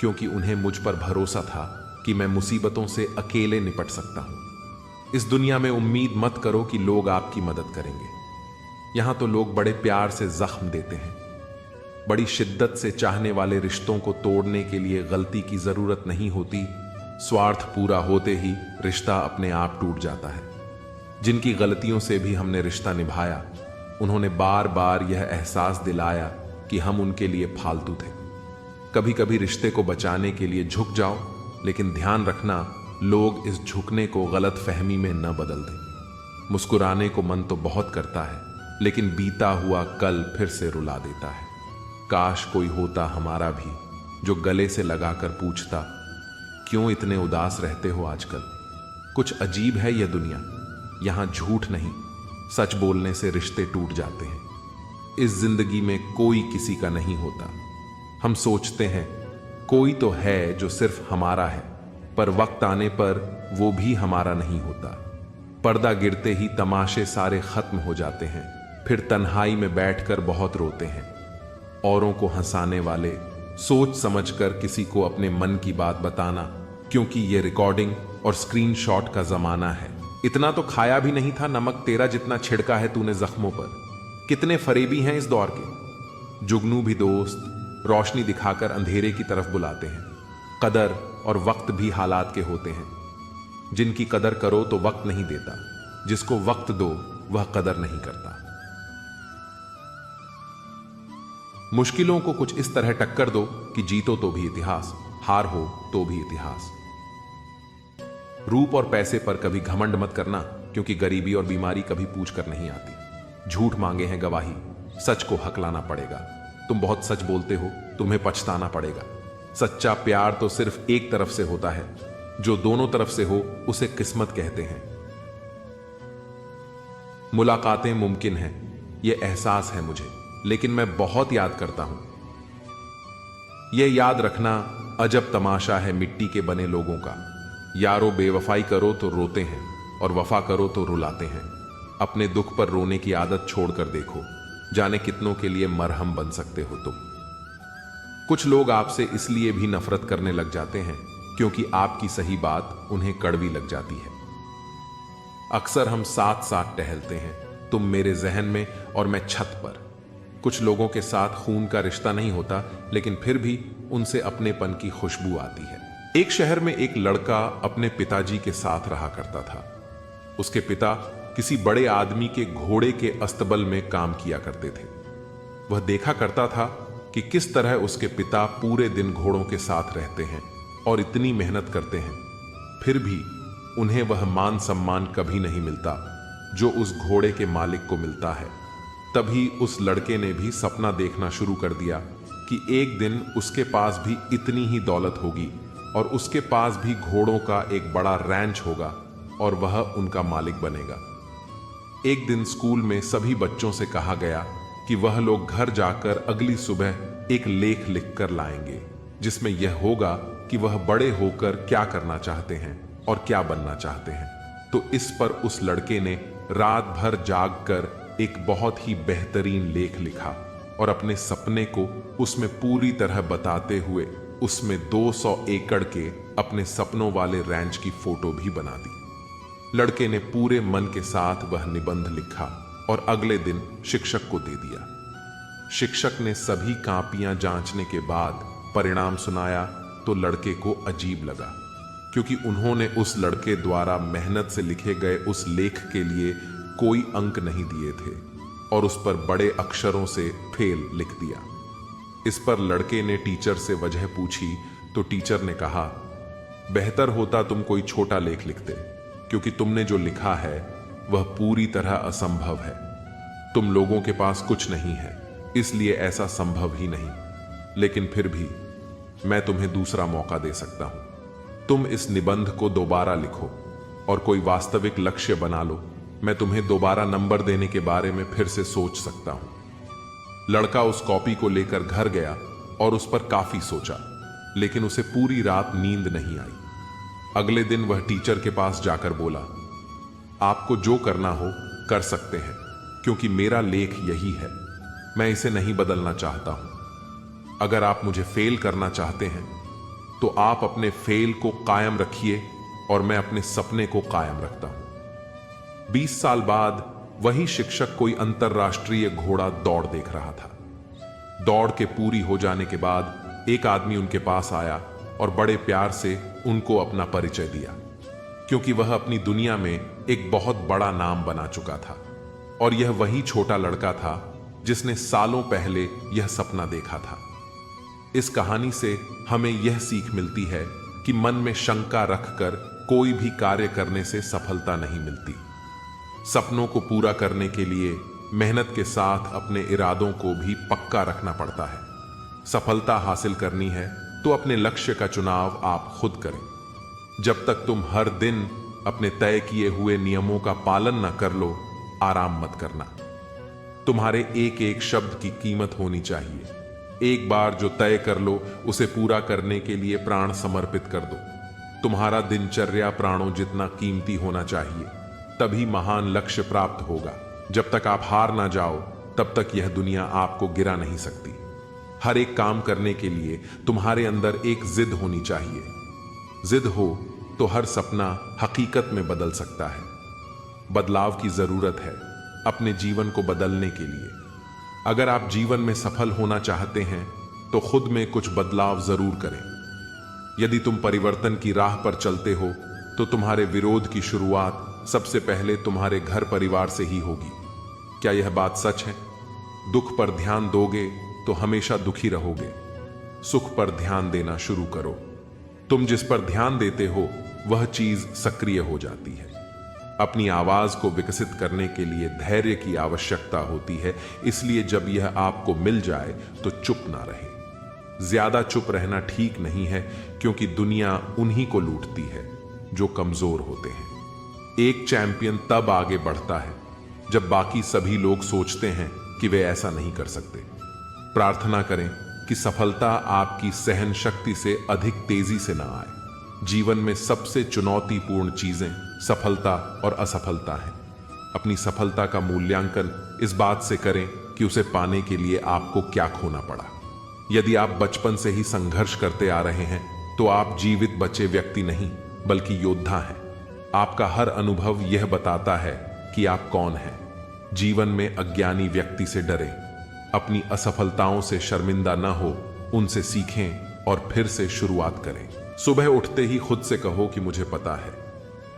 [SPEAKER 1] क्योंकि उन्हें मुझ पर भरोसा था कि मैं मुसीबतों से अकेले निपट सकता हूं। इस दुनिया में उम्मीद मत करो कि लोग आपकी मदद करेंगे। यहां तो लोग बड़े प्यार से जख्म देते हैं। बड़ी शिद्दत से चाहने वाले रिश्तों को तोड़ने के लिए गलती की जरूरत नहीं होती। स्वार्थ पूरा होते ही रिश्ता अपने आप टूट जाता है। जिनकी गलतियों से भी हमने रिश्ता निभाया, उन्होंने बार बार यह एहसास दिलाया कि हम उनके लिए फालतू थे। कभी कभी रिश्ते को बचाने के लिए झुक जाओ, लेकिन ध्यान रखना लोग इस झुकने को गलत फहमी में न बदल दें। मुस्कुराने को मन तो बहुत करता है, लेकिन बीता हुआ कल फिर से रुला देता है। काश कोई होता हमारा भी जो गले से लगाकर पूछता, क्यों इतने उदास रहते हो आजकल। कुछ अजीब है यह दुनिया। यहां झूठ नहीं, सच बोलने से रिश्ते टूट जाते हैं। इस जिंदगी में कोई किसी का नहीं होता। हम सोचते हैं कोई तो है जो सिर्फ हमारा है, पर वक्त आने पर वो भी हमारा नहीं होता। पर्दा गिरते ही तमाशे सारे खत्म हो जाते हैं। फिर तन्हाई में बैठकर बहुत रोते हैं। औरों को हंसाने वाले, सोच समझकर किसी को अपने मन की बात बताना, क्योंकि ये रिकॉर्डिंग और स्क्रीनशॉट का जमाना है। इतना तो खाया भी नहीं था नमक तेरा जितना छिड़का है तूने जख्मों पर। कितने फरेबी हैं इस दौर के। जुगनू भी दोस्त रोशनी दिखाकर अंधेरे की तरफ बुलाते हैं। कदर और वक्त भी हालात के होते हैं। जिनकी कदर करो तो वक्त नहीं देता, जिसको वक्त दो वह कदर नहीं करता। मुश्किलों को कुछ इस तरह टक्कर दो कि जीतो तो भी इतिहास, हार हो तो भी इतिहास। रूप और पैसे पर कभी घमंड मत करना, क्योंकि गरीबी और बीमारी कभी पूछ कर नहीं आती। झूठ मांगे हैं गवाही, सच को हक लाना पड़ेगा। तुम बहुत सच बोलते हो, तुम्हें पछताना पड़ेगा। सच्चा प्यार तो सिर्फ एक तरफ से होता है, जो दोनों तरफ से हो उसे किस्मत कहते हैं। मुलाकातें मुमकिन हैं, यह एहसास है मुझे, लेकिन मैं बहुत याद करता हूं। यह याद रखना अजब तमाशा है मिट्टी के बने लोगों का। यारो बेवफाई करो तो रोते हैं, और वफा करो तो रुलाते हैं। अपने दुख पर रोने की आदत छोड़कर देखो, जाने कितनों के लिए मरहम बन सकते हो तुम। कुछ लोग आपसे इसलिए भी नफरत करने लग जाते हैं क्योंकि आपकी सही बात उन्हें कड़वी लग जाती है। अक्सर हम साथ साथ टहलते हैं, तुम मेरे जहन में और मैं छत पर। कुछ लोगों के साथ खून का रिश्ता नहीं होता, लेकिन फिर भी उनसे अपनेपन की खुशबू आती है। एक शहर में एक लड़का अपने पिताजी के साथ रहा करता था। उसके पिता किसी बड़े आदमी के घोड़े के अस्तबल में काम किया करते थे। वह देखा करता था कि किस तरह उसके पिता पूरे दिन घोड़ों के साथ रहते हैं और इतनी मेहनत करते हैं, फिर भी उन्हें वह मान सम्मान कभी नहीं मिलता जो उस घोड़े के मालिक को मिलता है। तभी उस लड़के ने भी सपना देखना शुरू कर दिया कि एक दिन उसके पास भी इतनी ही दौलत होगी और उसके पास भी घोड़ों का एक बड़ा रैंच होगा और वह उनका मालिक बनेगा। एक दिन स्कूल में सभी बच्चों से कहा गया कि वह लोग घर जाकर अगली सुबह एक लेख लिखकर लाएंगे जिसमें यह होगा कि वह बड़े होकर क्या करना चाहते हैं और क्या बनना चाहते हैं। तो इस पर उस लड़के ने रात भर जागकर एक बहुत ही बेहतरीन लेख लिखा और अपने सपने को उसमें पूरी तरह बताते हुए उसमें 200 एकड़ के अपने सपनों वाले रैंच की फोटो भी बना दी। लड़के ने पूरे मन के साथ वह निबंध लिखा और अगले दिन शिक्षक को दे दिया। शिक्षक ने सभी कापियां जांचने के बाद परिणाम सुनाया तो लड़के को अजीब लगा, क्योंकि उन्होंने उस लड़के द्वारा मेहनत से लिखे गए उस लेख के लिए कोई अंक नहीं दिए थे और उस पर बड़े अक्षरों से फेल लिख दिया। इस पर लड़के ने टीचर से वजह पूछी तो टीचर ने कहा, बेहतर होता तुम कोई छोटा लेख लिखते, क्योंकि तुमने जो लिखा है वह पूरी तरह असंभव है। तुम लोगों के पास कुछ नहीं है, इसलिए ऐसा संभव ही नहीं। लेकिन फिर भी मैं तुम्हें दूसरा मौका दे सकता हूं। तुम इस निबंध को दोबारा लिखो और कोई वास्तविक लक्ष्य बना लो। मैं तुम्हें दोबारा नंबर देने के बारे में फिर से सोच सकता हूं। लड़का उस कॉपी को लेकर घर गया और उस पर काफी सोचा, लेकिन उसे पूरी रात नींद नहीं आई। अगले दिन वह टीचर के पास जाकर बोला, आपको जो करना हो कर सकते हैं, क्योंकि मेरा लेख यही है। मैं इसे नहीं बदलना चाहता हूं। अगर आप मुझे फेल करना चाहते हैं तो आप अपने फेल को कायम रखिए और मैं अपने सपने को कायम रखता हूं। 20 साल बाद वही शिक्षक कोई अंतरराष्ट्रीय घोड़ा दौड़ देख रहा था। दौड़ के पूरी हो जाने के बाद एक आदमी उनके पास आया और बड़े प्यार से उनको अपना परिचय दिया, क्योंकि वह अपनी दुनिया में एक बहुत बड़ा नाम बना चुका था और यह वही छोटा लड़का था जिसने सालों पहले यह सपना देखा था। इस कहानी से हमें यह सीख मिलती है कि मन में शंका रखकर कोई भी कार्य करने से सफलता नहीं मिलती। सपनों को पूरा करने के लिए मेहनत के साथ अपने इरादों को भी पक्का रखना पड़ता है। सफलता हासिल करनी है तो अपने लक्ष्य का चुनाव आप खुद करें। जब तक तुम हर दिन अपने तय किए हुए नियमों का पालन न कर लो, आराम मत करना। तुम्हारे एक एक शब्द की कीमत होनी चाहिए। एक बार जो तय कर लो उसे पूरा करने के लिए प्राण समर्पित कर दो। तुम्हारा दिनचर्या प्राणों जितना कीमती होना चाहिए, तभी महान लक्ष्य प्राप्त होगा। जब तक आप हार ना जाओ तब तक यह दुनिया आपको गिरा नहीं सकती। हर एक काम करने के लिए तुम्हारे अंदर एक जिद होनी चाहिए। जिद हो तो हर सपना हकीकत में बदल सकता है। बदलाव की जरूरत है अपने जीवन को बदलने के लिए। अगर आप जीवन में सफल होना चाहते हैं तो खुद में कुछ बदलाव जरूर करें। यदि तुम परिवर्तन की राह पर चलते हो तो तुम्हारे विरोध की शुरुआत सबसे पहले तुम्हारे घर परिवार से ही होगी। क्या यह बात सच है? दुख पर ध्यान दोगे तो हमेशा दुखी रहोगे। सुख पर ध्यान देना शुरू करो। तुम जिस पर ध्यान देते हो वह चीज सक्रिय हो जाती है। अपनी आवाज को विकसित करने के लिए धैर्य की आवश्यकता होती है, इसलिए जब यह आपको मिल जाए तो चुप ना रहे। ज्यादा चुप रहना ठीक नहीं है, क्योंकि दुनिया उन्हीं को लूटती है जो कमजोर होते हैं। एक चैंपियन तब आगे बढ़ता है जब बाकी सभी लोग सोचते हैं कि वे ऐसा नहीं कर सकते। प्रार्थना करें कि सफलता आपकी सहन शक्ति से अधिक तेजी से ना आए। जीवन में सबसे चुनौतीपूर्ण चीजें सफलता और असफलता हैं। अपनी सफलता का मूल्यांकन इस बात से करें कि उसे पाने के लिए आपको क्या खोना पड़ा। यदि आप बचपन से ही संघर्ष करते आ रहे हैं तो आप जीवित बचे व्यक्ति नहीं बल्कि योद्धा हैं। आपका हर अनुभव यह बताता है कि आप कौन हैं। जीवन में अज्ञानी व्यक्ति से डरें, अपनी असफलताओं से शर्मिंदा न हो, उनसे सीखें और फिर से शुरुआत करें। सुबह उठते ही खुद से कहो कि मुझे पता है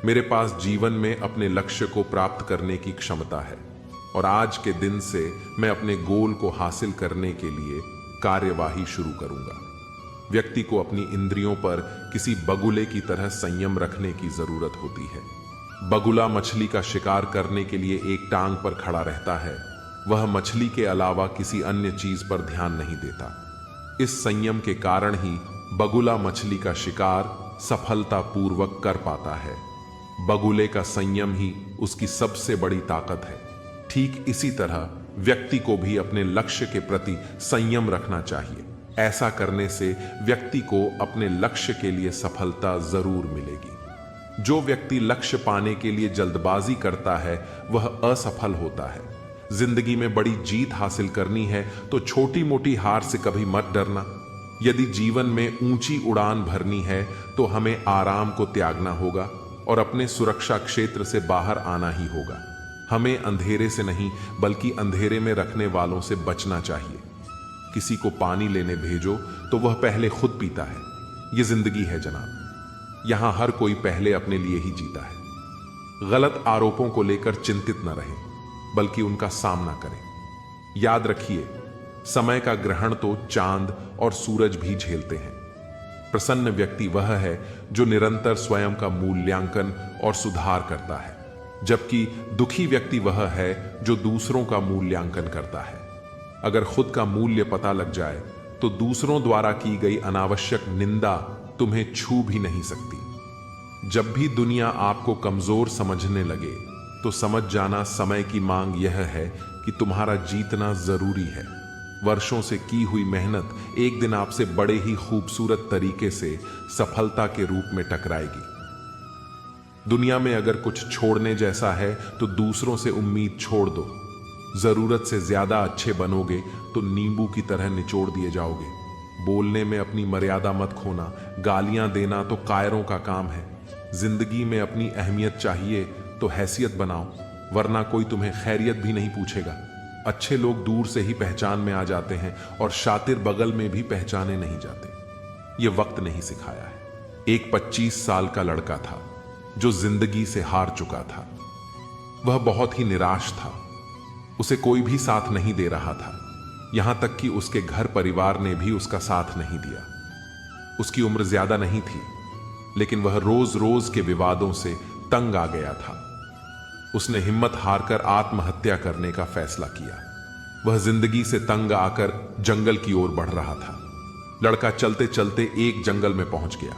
[SPEAKER 1] मेरे पास जीवन में अपने लक्ष्य को प्राप्त करने की क्षमता है और आज के दिन से मैं अपने गोल को हासिल करने के लिए कार्यवाही शुरू करूंगा। व्यक्ति को अपनी इंद्रियों पर किसी बगुले की तरह संयम रखने की जरूरत होती है। बगुला मछली का शिकार करने के लिए एक टांग पर खड़ा रहता है, वह मछली के अलावा किसी अन्य चीज पर ध्यान नहीं देता। इस संयम के कारण ही बगुला मछली का शिकार सफलतापूर्वक कर पाता है। बगुले का संयम ही उसकी सबसे बड़ी ताकत है। ठीक इसी तरह व्यक्ति को भी अपने लक्ष्य के प्रति संयम रखना चाहिए। ऐसा करने से व्यक्ति को अपने लक्ष्य के लिए सफलता जरूर मिलेगी। जो व्यक्ति लक्ष्य पाने के लिए जल्दबाजी करता है वह असफल होता है। जिंदगी में बड़ी जीत हासिल करनी है तो छोटी मोटी हार से कभी मत डरना। यदि जीवन में ऊंची उड़ान भरनी है तो हमें आराम को त्यागना होगा और अपने सुरक्षा क्षेत्र से बाहर आना ही होगा। हमें अंधेरे से नहीं बल्कि अंधेरे में रखने वालों से बचना चाहिए। किसी को पानी लेने भेजो तो वह पहले खुद पीता है। यह जिंदगी है जनाब, यहां हर कोई पहले अपने लिए ही जीता है। गलत आरोपों को लेकर चिंतित न रहें बल्कि उनका सामना करें। याद रखिए, समय का ग्रहण तो चांद और सूरज भी झेलते हैं। प्रसन्न व्यक्ति वह है जो निरंतर स्वयं का मूल्यांकन और सुधार करता है, जबकि दुखी व्यक्ति वह है जो दूसरों का मूल्यांकन करता है। अगर खुद का मूल्य पता लग जाए तो दूसरों द्वारा की गई अनावश्यक निंदा तुम्हें छू भी नहीं सकती। जब भी दुनिया आपको कमजोर समझने लगे तो समझ जाना समय की मांग यह है कि तुम्हारा जीतना जरूरी है। वर्षों से की हुई मेहनत एक दिन आपसे बड़े ही खूबसूरत तरीके से सफलता के रूप में टकराएगी। दुनिया में अगर कुछ छोड़ने जैसा है तो दूसरों से उम्मीद छोड़ दो। जरूरत से ज्यादा अच्छे बनोगे तो नींबू की तरह निचोड़ दिए जाओगे। बोलने में अपनी मर्यादा मत खोना, गालियां देना तो कायरों का काम है। जिंदगी में अपनी अहमियत चाहिए तो हैसियत बनाओ, वरना कोई तुम्हें खैरियत भी नहीं पूछेगा। अच्छे लोग दूर से ही पहचान में आ जाते हैं और शातिर बगल में भी पहचाने नहीं जाते। ये वक्त नहीं सिखाया है। एक 25 साल का लड़का था जो जिंदगी से हार चुका था। वह बहुत ही निराश था। उसे कोई भी साथ नहीं दे रहा था, यहां तक कि उसके घर परिवार ने भी उसका साथ नहीं दिया। उसकी उम्र ज्यादा नहीं थी, लेकिन वह रोज रोज के विवादों से तंग आ गया था। उसने हिम्मत हारकर आत्महत्या करने का फैसला किया। वह जिंदगी से तंग आकर जंगल की ओर बढ़ रहा था। लड़का चलते चलते एक जंगल में पहुंच गया।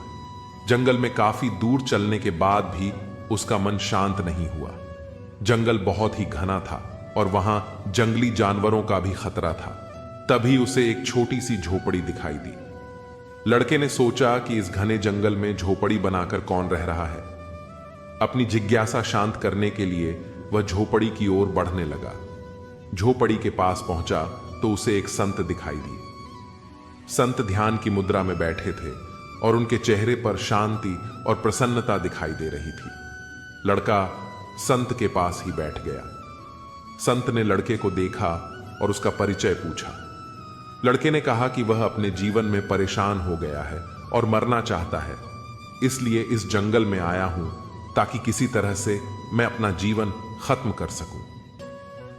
[SPEAKER 1] जंगल में काफी दूर चलने के बाद भी उसका मन शांत नहीं हुआ। जंगल बहुत ही घना था और वहां जंगली जानवरों का भी खतरा था। तभी उसे एक छोटी सी झोपड़ी दिखाई दी। लड़के ने सोचा कि इस घने जंगल में झोपड़ी बनाकर कौन रह रहा है। अपनी जिज्ञासा शांत करने के लिए वह झोपड़ी की ओर बढ़ने लगा। झोपड़ी के पास पहुंचा तो उसे एक संत दिखाई दी। संत ध्यान की मुद्रा में बैठे थे और उनके चेहरे पर शांति और प्रसन्नता दिखाई दे रही थी। लड़का संत के पास ही बैठ गया। संत ने लड़के को देखा और उसका परिचय पूछा। लड़के ने कहा कि वह अपने जीवन में परेशान हो गया है और मरना चाहता है, इसलिए इस जंगल में आया हूं ताकि किसी तरह से मैं अपना जीवन खत्म कर सकूं।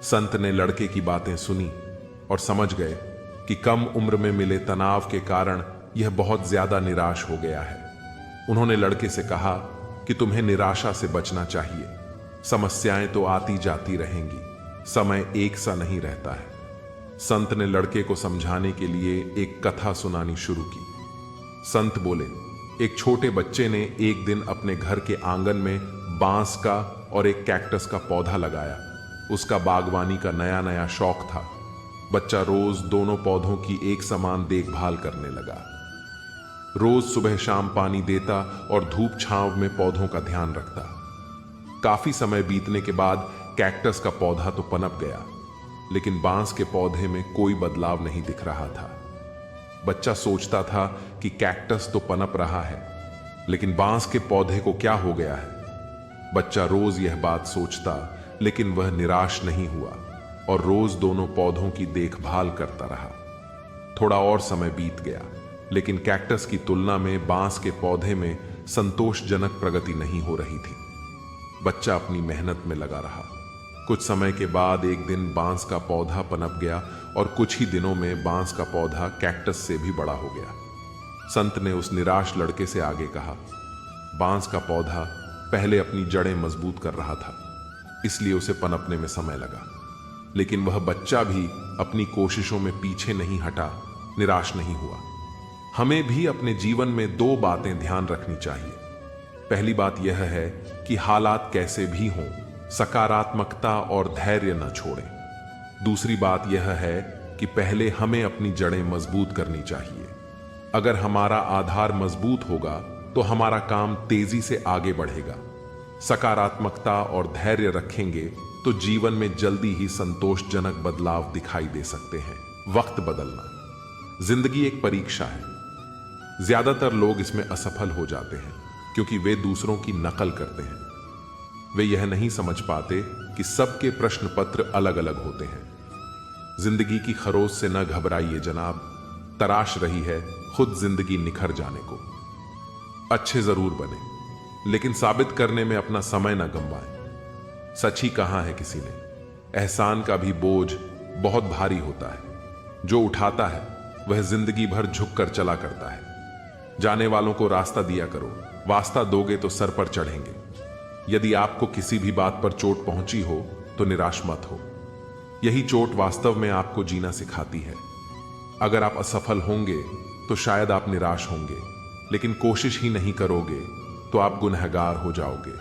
[SPEAKER 1] संत ने लड़के की बातें सुनी और समझ गए कि कम उम्र में मिले तनाव के कारण यह बहुत ज्यादा निराश हो गया है। उन्होंने लड़के से कहा कि तुम्हें निराशा से बचना चाहिए। समस्याएं तो आती जाती रहेंगी, समय एक सा नहीं रहता है। संत ने लड़के को समझाने के लिए एक कथा सुनानी शुरू की। संत बोले, एक छोटे बच्चे ने एक दिन अपने घर के आंगन में बांस का और एक कैक्टस का पौधा लगाया। उसका बागवानी का नया नया शौक था। बच्चा रोज दोनों पौधों की एक समान देखभाल करने लगा। रोज सुबह शाम पानी देता और धूप छांव में पौधों का ध्यान रखता। काफी समय बीतने के बाद कैक्टस का पौधा तो पनप गया, लेकिन बांस के पौधे में कोई बदलाव नहीं दिख रहा था। बच्चा सोचता था कि कैक्टस तो पनप रहा है, लेकिन बांस के पौधे को क्या हो गया है। बच्चा रोज यह बात सोचता, लेकिन वह निराश नहीं हुआ और रोज दोनों पौधों की देखभाल करता रहा। थोड़ा और समय बीत गया, लेकिन कैक्टस की तुलना में बांस के पौधे में संतोषजनक प्रगति नहीं हो रही थी। बच्चा अपनी मेहनत में लगा रहा। कुछ समय के बाद एक दिन बांस का पौधा पनप गया और कुछ ही दिनों में बांस का पौधा कैक्टस से भी बड़ा हो गया। संत ने उस निराश लड़के से आगे कहा, बांस का पौधा पहले अपनी जड़ें मजबूत कर रहा था, इसलिए उसे पनपने में समय लगा। लेकिन वह बच्चा भी अपनी कोशिशों में पीछे नहीं हटा, निराश नहीं हुआ। हमें भी अपने जीवन में दो बातें ध्यान रखनी चाहिए। पहली बात यह है कि हालात कैसे भी हों, सकारात्मकता और धैर्य न छोड़ें। दूसरी बात यह है कि पहले हमें अपनी जड़ें मजबूत करनी चाहिए। अगर हमारा आधार मजबूत होगा तो हमारा काम तेजी से आगे बढ़ेगा। सकारात्मकता और धैर्य रखेंगे तो जीवन में जल्दी ही संतोषजनक बदलाव दिखाई दे सकते हैं। वक्त बदलना। जिंदगी एक परीक्षा है। ज्यादातर लोग इसमें असफल हो जाते हैं क्योंकि वे दूसरों की नकल करते हैं। वे यह नहीं समझ पाते कि सबके प्रश्न पत्र अलग अलग होते हैं। जिंदगी की खरोश से न घबराइए जनाब, तराश रही है खुद जिंदगी निखर जाने को। अच्छे जरूर बने, लेकिन साबित करने में अपना समय न गंवाएं। सच ही कहा है किसी ने, एहसान का भी बोझ बहुत भारी होता है। जो उठाता है वह जिंदगी भर झुककर चला करता है। जाने वालों को रास्ता दिया करो, वास्ता दोगे तो सर पर चढ़ेंगे। यदि आपको किसी भी बात पर चोट पहुंची हो तो निराश मत हो। यही चोट वास्तव में आपको जीना सिखाती है। अगर आप असफल होंगे तो शायद आप निराश होंगे, लेकिन कोशिश ही नहीं करोगे तो आप गुनहगार हो जाओगे।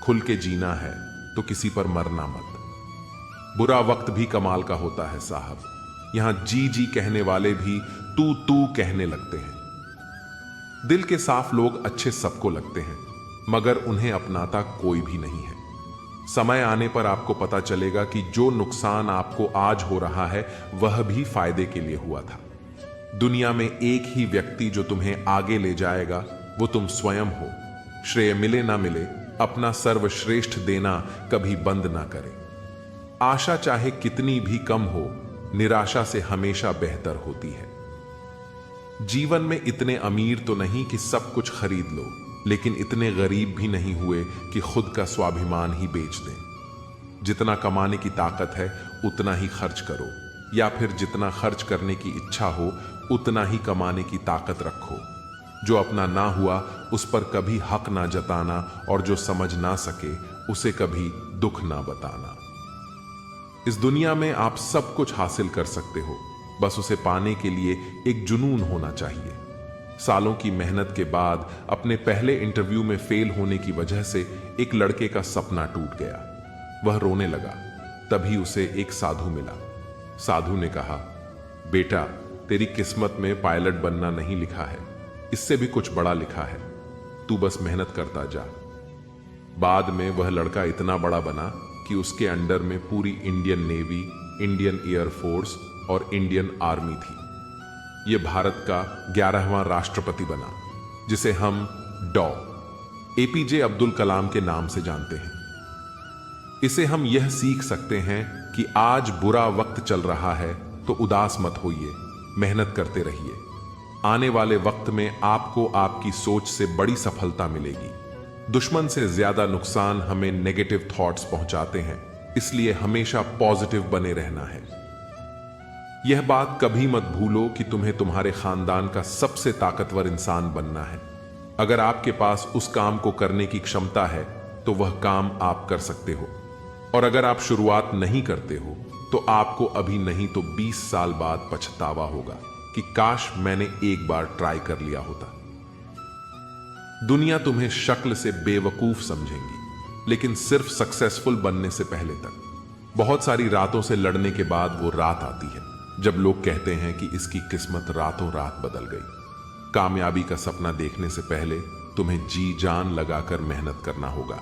[SPEAKER 1] खुल के जीना है तो किसी पर मरना मत। बुरा वक्त भी कमाल का होता है साहब। यहां जी जी कहने वाले भी तू तू कहने लगते हैं। दिल के साफ लोग अच्छे सबको लगते हैं, मगर उन्हें अपनाता कोई भी नहीं है। समय आने पर आपको पता चलेगा कि जो नुकसान आपको आज हो रहा है वह भी फायदे के लिए हुआ था। दुनिया में एक ही व्यक्ति जो तुम्हें आगे ले जाएगा वो तुम स्वयं हो। श्रेय मिले ना मिले, अपना सर्वश्रेष्ठ देना कभी बंद ना करें। आशा चाहे कितनी भी कम हो, निराशा से हमेशा बेहतर होती है। जीवन में इतने अमीर तो नहीं कि सब कुछ खरीद लो, लेकिन इतने गरीब भी नहीं हुए कि खुद का स्वाभिमान ही बेच दें। जितना कमाने की ताकत है उतना ही खर्च करो, या फिर जितना खर्च करने की इच्छा हो उतना ही कमाने की ताकत रखो। जो अपना ना हुआ उस पर कभी हक ना जताना, और जो समझ ना सके उसे कभी दुख ना बताना। इस दुनिया में आप सब कुछ हासिल कर सकते हो, बस उसे पाने के लिए एक जुनून होना चाहिए। सालों की मेहनत के बाद अपने पहले इंटरव्यू में फेल होने की वजह से एक लड़के का सपना टूट गया। वह रोने लगा। तभी उसे एक साधु मिला। साधु ने कहा, बेटा, तेरी किस्मत में पायलट बनना नहीं लिखा है, इससे भी कुछ बड़ा लिखा है। तू बस मेहनत करता जा। बाद में वह लड़का इतना बड़ा बना कि उसके अंडर में पूरी इंडियन नेवी, इंडियन एयरफोर्स और इंडियन आर्मी थी। यह भारत का 11वां राष्ट्रपति बना, जिसे हम डॉ. एपीजे अब्दुल कलाम के नाम से जानते हैं। इसे हम यह सीख सकते हैं कि आज बुरा वक्त चल रहा है तो उदास मत होइए, मेहनत करते रहिए। आने वाले वक्त में आपको आपकी सोच से बड़ी सफलता मिलेगी। दुश्मन से ज्यादा नुकसान हमें नेगेटिव थॉट्स पहुंचाते हैं, इसलिए हमेशा पॉजिटिव बने रहना है। यह बात कभी मत भूलो कि तुम्हें तुम्हारे खानदान का सबसे ताकतवर इंसान बनना है। अगर आपके पास उस काम को करने की क्षमता है तो वह काम आप कर सकते हो, और अगर आप शुरुआत नहीं करते हो तो आपको अभी नहीं तो 20 साल बाद पछतावा होगा कि काश मैंने एक बार ट्राई कर लिया होता। दुनिया तुम्हें शक्ल से बेवकूफ समझेंगी, लेकिन सिर्फ सक्सेसफुल बनने से पहले तक। बहुत सारी रातों से लड़ने के बाद वो रात आती है जब लोग कहते हैं कि इसकी किस्मत रातों रात बदल गई। कामयाबी का सपना देखने से पहले तुम्हें जी जान लगाकर मेहनत करना होगा।